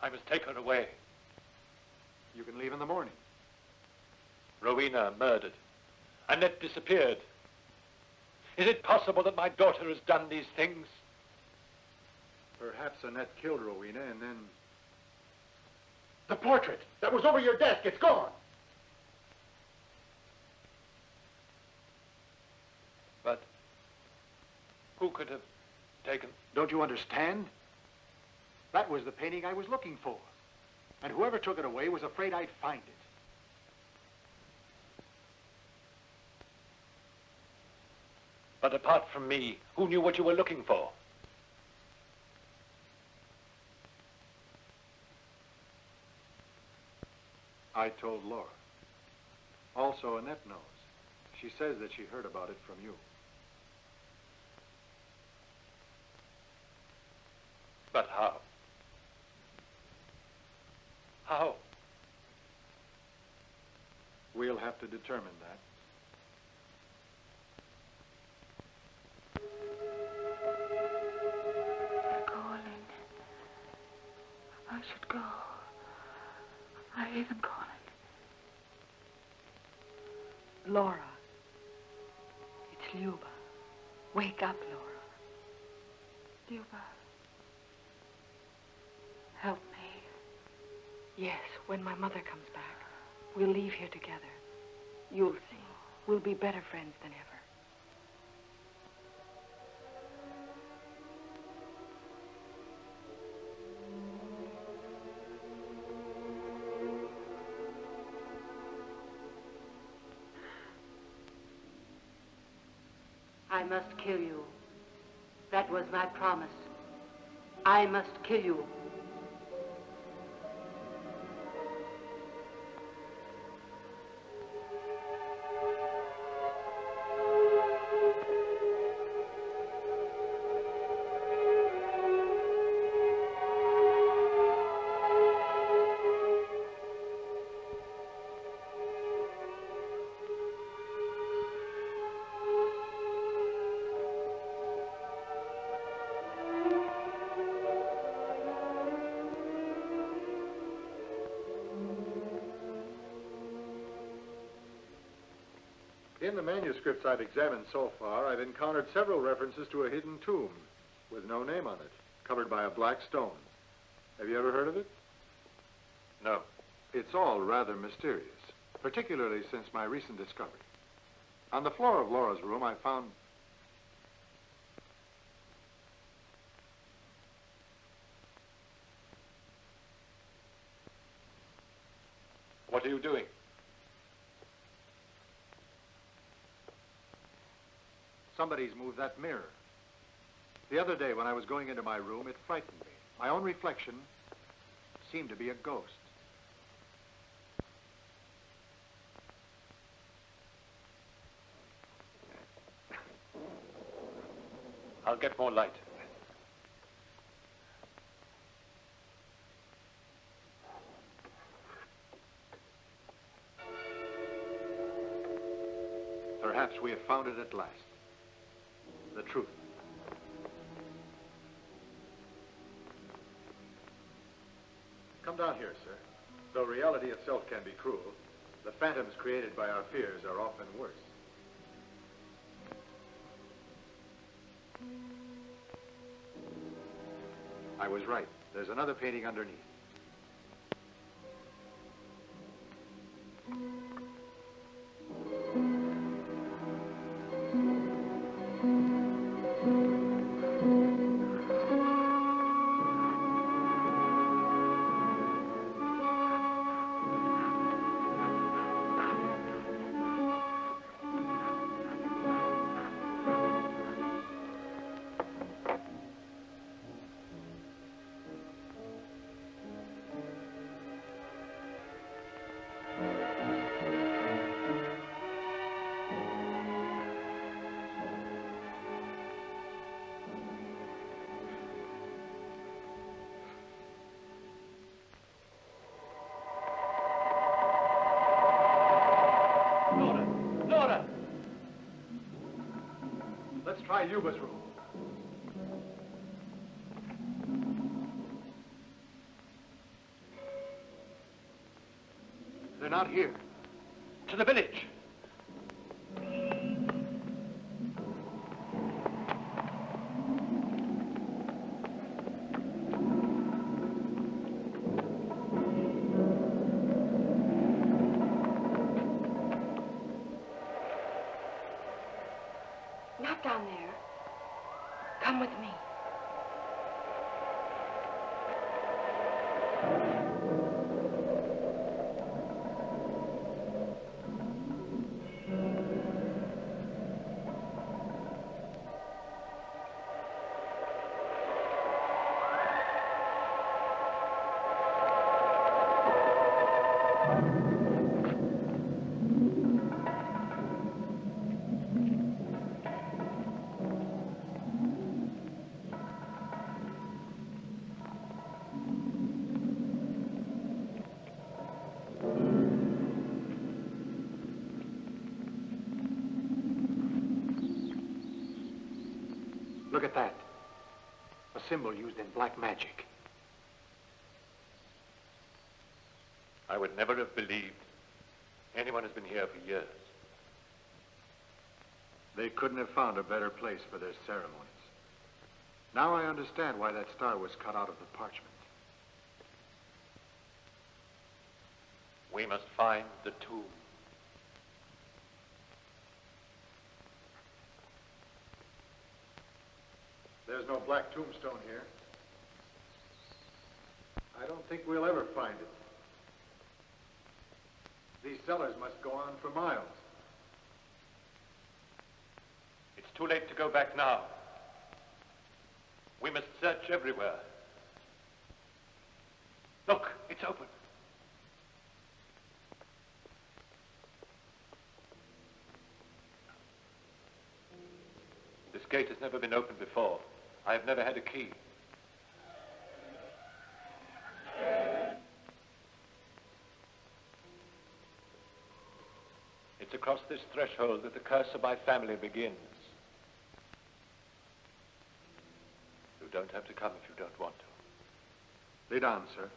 S5: I must take her away.
S6: You can leave in the morning.
S5: Rowena murdered. Annette disappeared. Is it possible that my daughter has done these things?
S6: Perhaps Annette killed Rowena and then...
S8: The portrait that was over your desk, it's gone.
S5: But who could have taken...
S6: Don't you understand? That was the painting I was looking for. And whoever took it away was afraid I'd find it.
S5: But apart from me, who knew what you were looking for?
S6: I told Laura. Also, Annette knows. She says that she heard about it from you.
S5: But how? How?
S6: We'll have to determine that.
S4: They're calling. I should go. I hear them calling. Laura. It's Luba. Wake up, Laura. Luba. Help me. Yes, when my mother comes back, we'll leave here together. You'll see. We'll be better friends than ever.
S7: I must kill you. That was my promise. I must kill you.
S6: In the manuscripts I've examined so far, I've encountered several references to a hidden tomb with no name on it, covered by a black stone. Have you ever heard of it?
S5: No.
S6: It's all rather mysterious, particularly since my recent discovery. On the floor of Laura's room, I found...
S5: What are you doing?
S6: Somebody's moved that mirror. The other day when I was going into my room, it frightened me. My own reflection seemed to be a ghost.
S5: I'll get more light.
S6: Perhaps we have found it at last. The truth. Come down here, sir. Though reality itself can be cruel, the phantoms created by our fears are often worse. I was right. There's another painting underneath. Try Yuba's room. They're not here.
S5: To the village.
S10: down there. Come with me.
S6: Look at that. A symbol used in black magic.
S5: I would never have believed anyone has been here for years.
S6: They couldn't have found a better place for their ceremonies. Now I understand why that star was cut out of the parchment.
S5: We must find the tomb.
S6: There's no black tombstone here. I don't think we'll ever find it. These cellars must go on for miles.
S5: It's too late to go back now. We must search everywhere. Look, it's open. This gate has never been opened before. I have never had a key. It's across this threshold that the curse of my family begins. You don't have to come if you don't want to.
S6: Lead on, sir.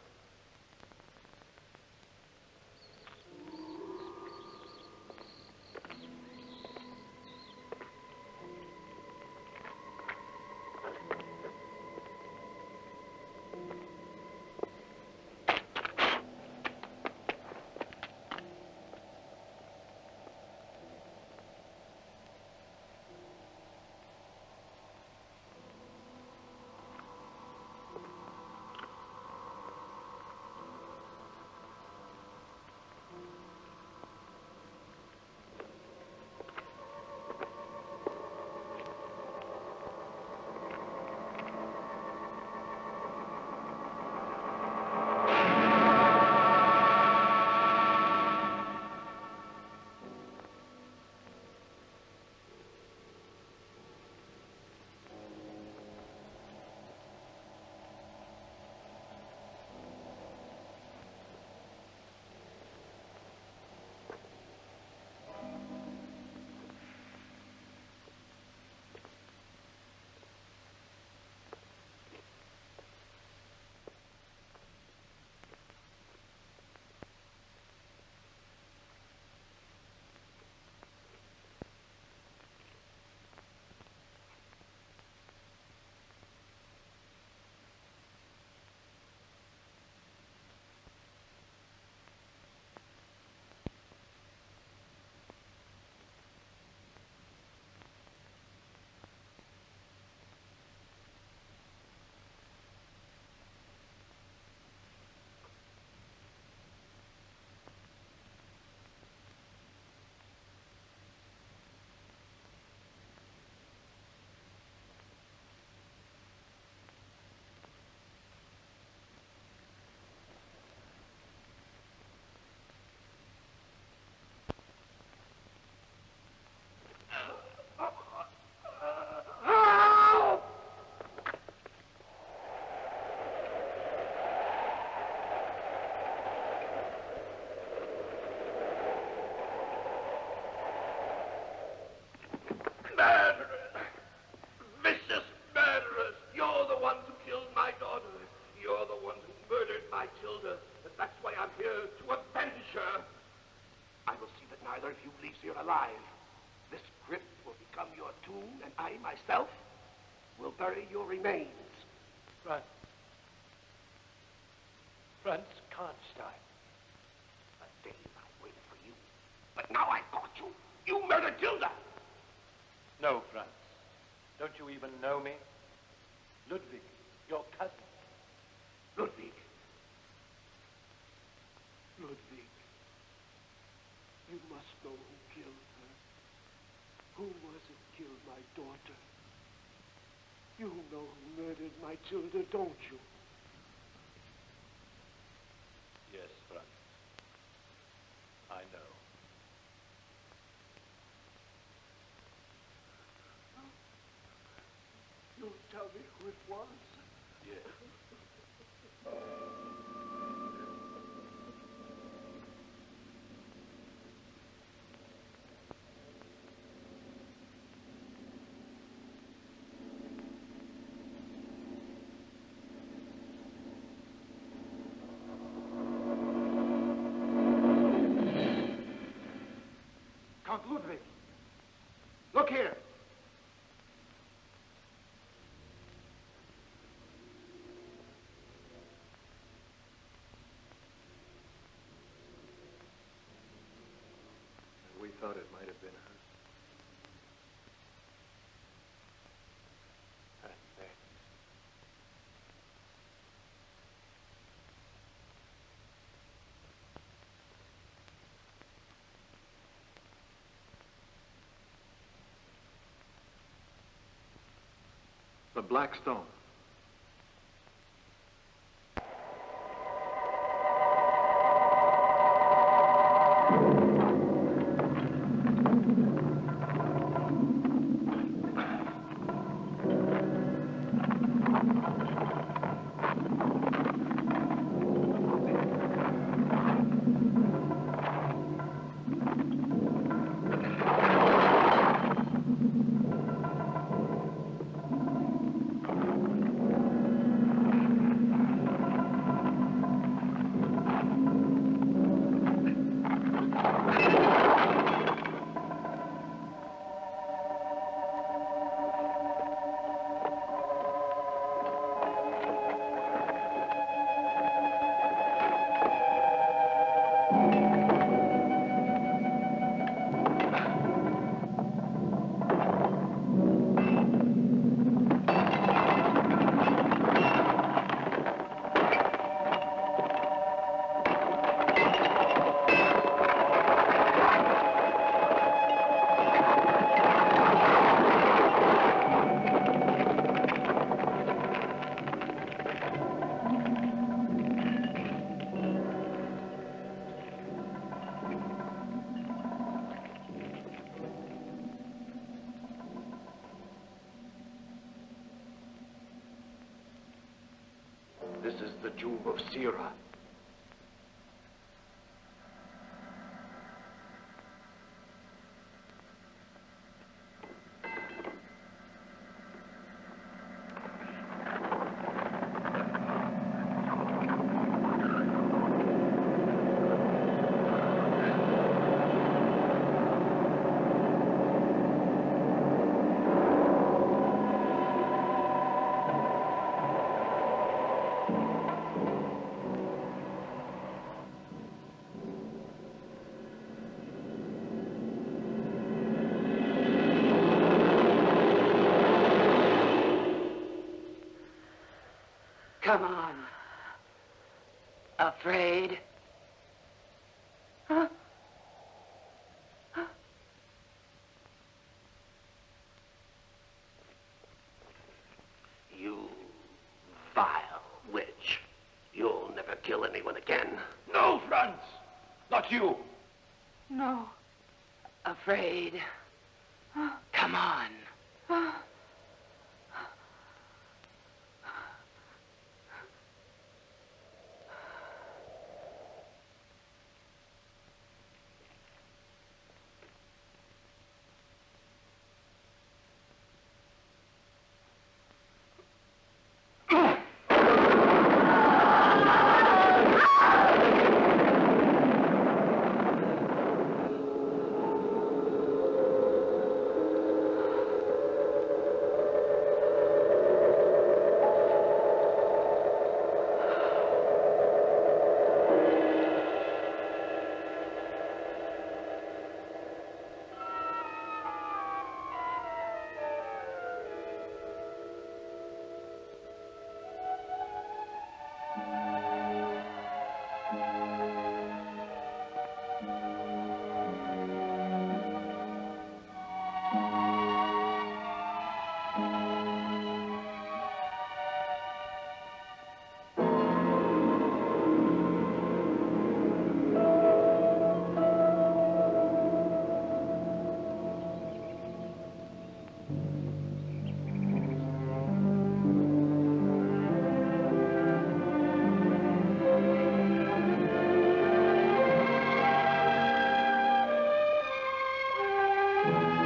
S8: Murderers! Vicious murderers! You're the ones who killed my daughter. You're the ones who murdered my Tilda. And that's why I'm here to avenge her. I will see that neither of you leaves here alive. This crypt will become your tomb, and I, myself, will bury your remains.
S5: Franz Karnstein.
S8: A day I waited for you. But now I've caught you. You murdered Tilda.
S5: No, Franz. even know me? Ludwig, your cousin.
S8: Ludwig.
S11: Ludwig, you must know who killed her. Who was it killed my daughter? You know who murdered my children, don't you?
S5: Yes, Franz. I know.
S11: You'll tell me who it was?
S5: Yes.
S6: Count Ludwig, look here. We thought it might have been her. The Black Stone.
S8: This is the tomb of Sira.
S3: Come on. Afraid? Huh?
S8: You vile witch. You'll never kill anyone again.
S5: No, Franz! Not you!
S3: No. Afraid? Come on. Thank you.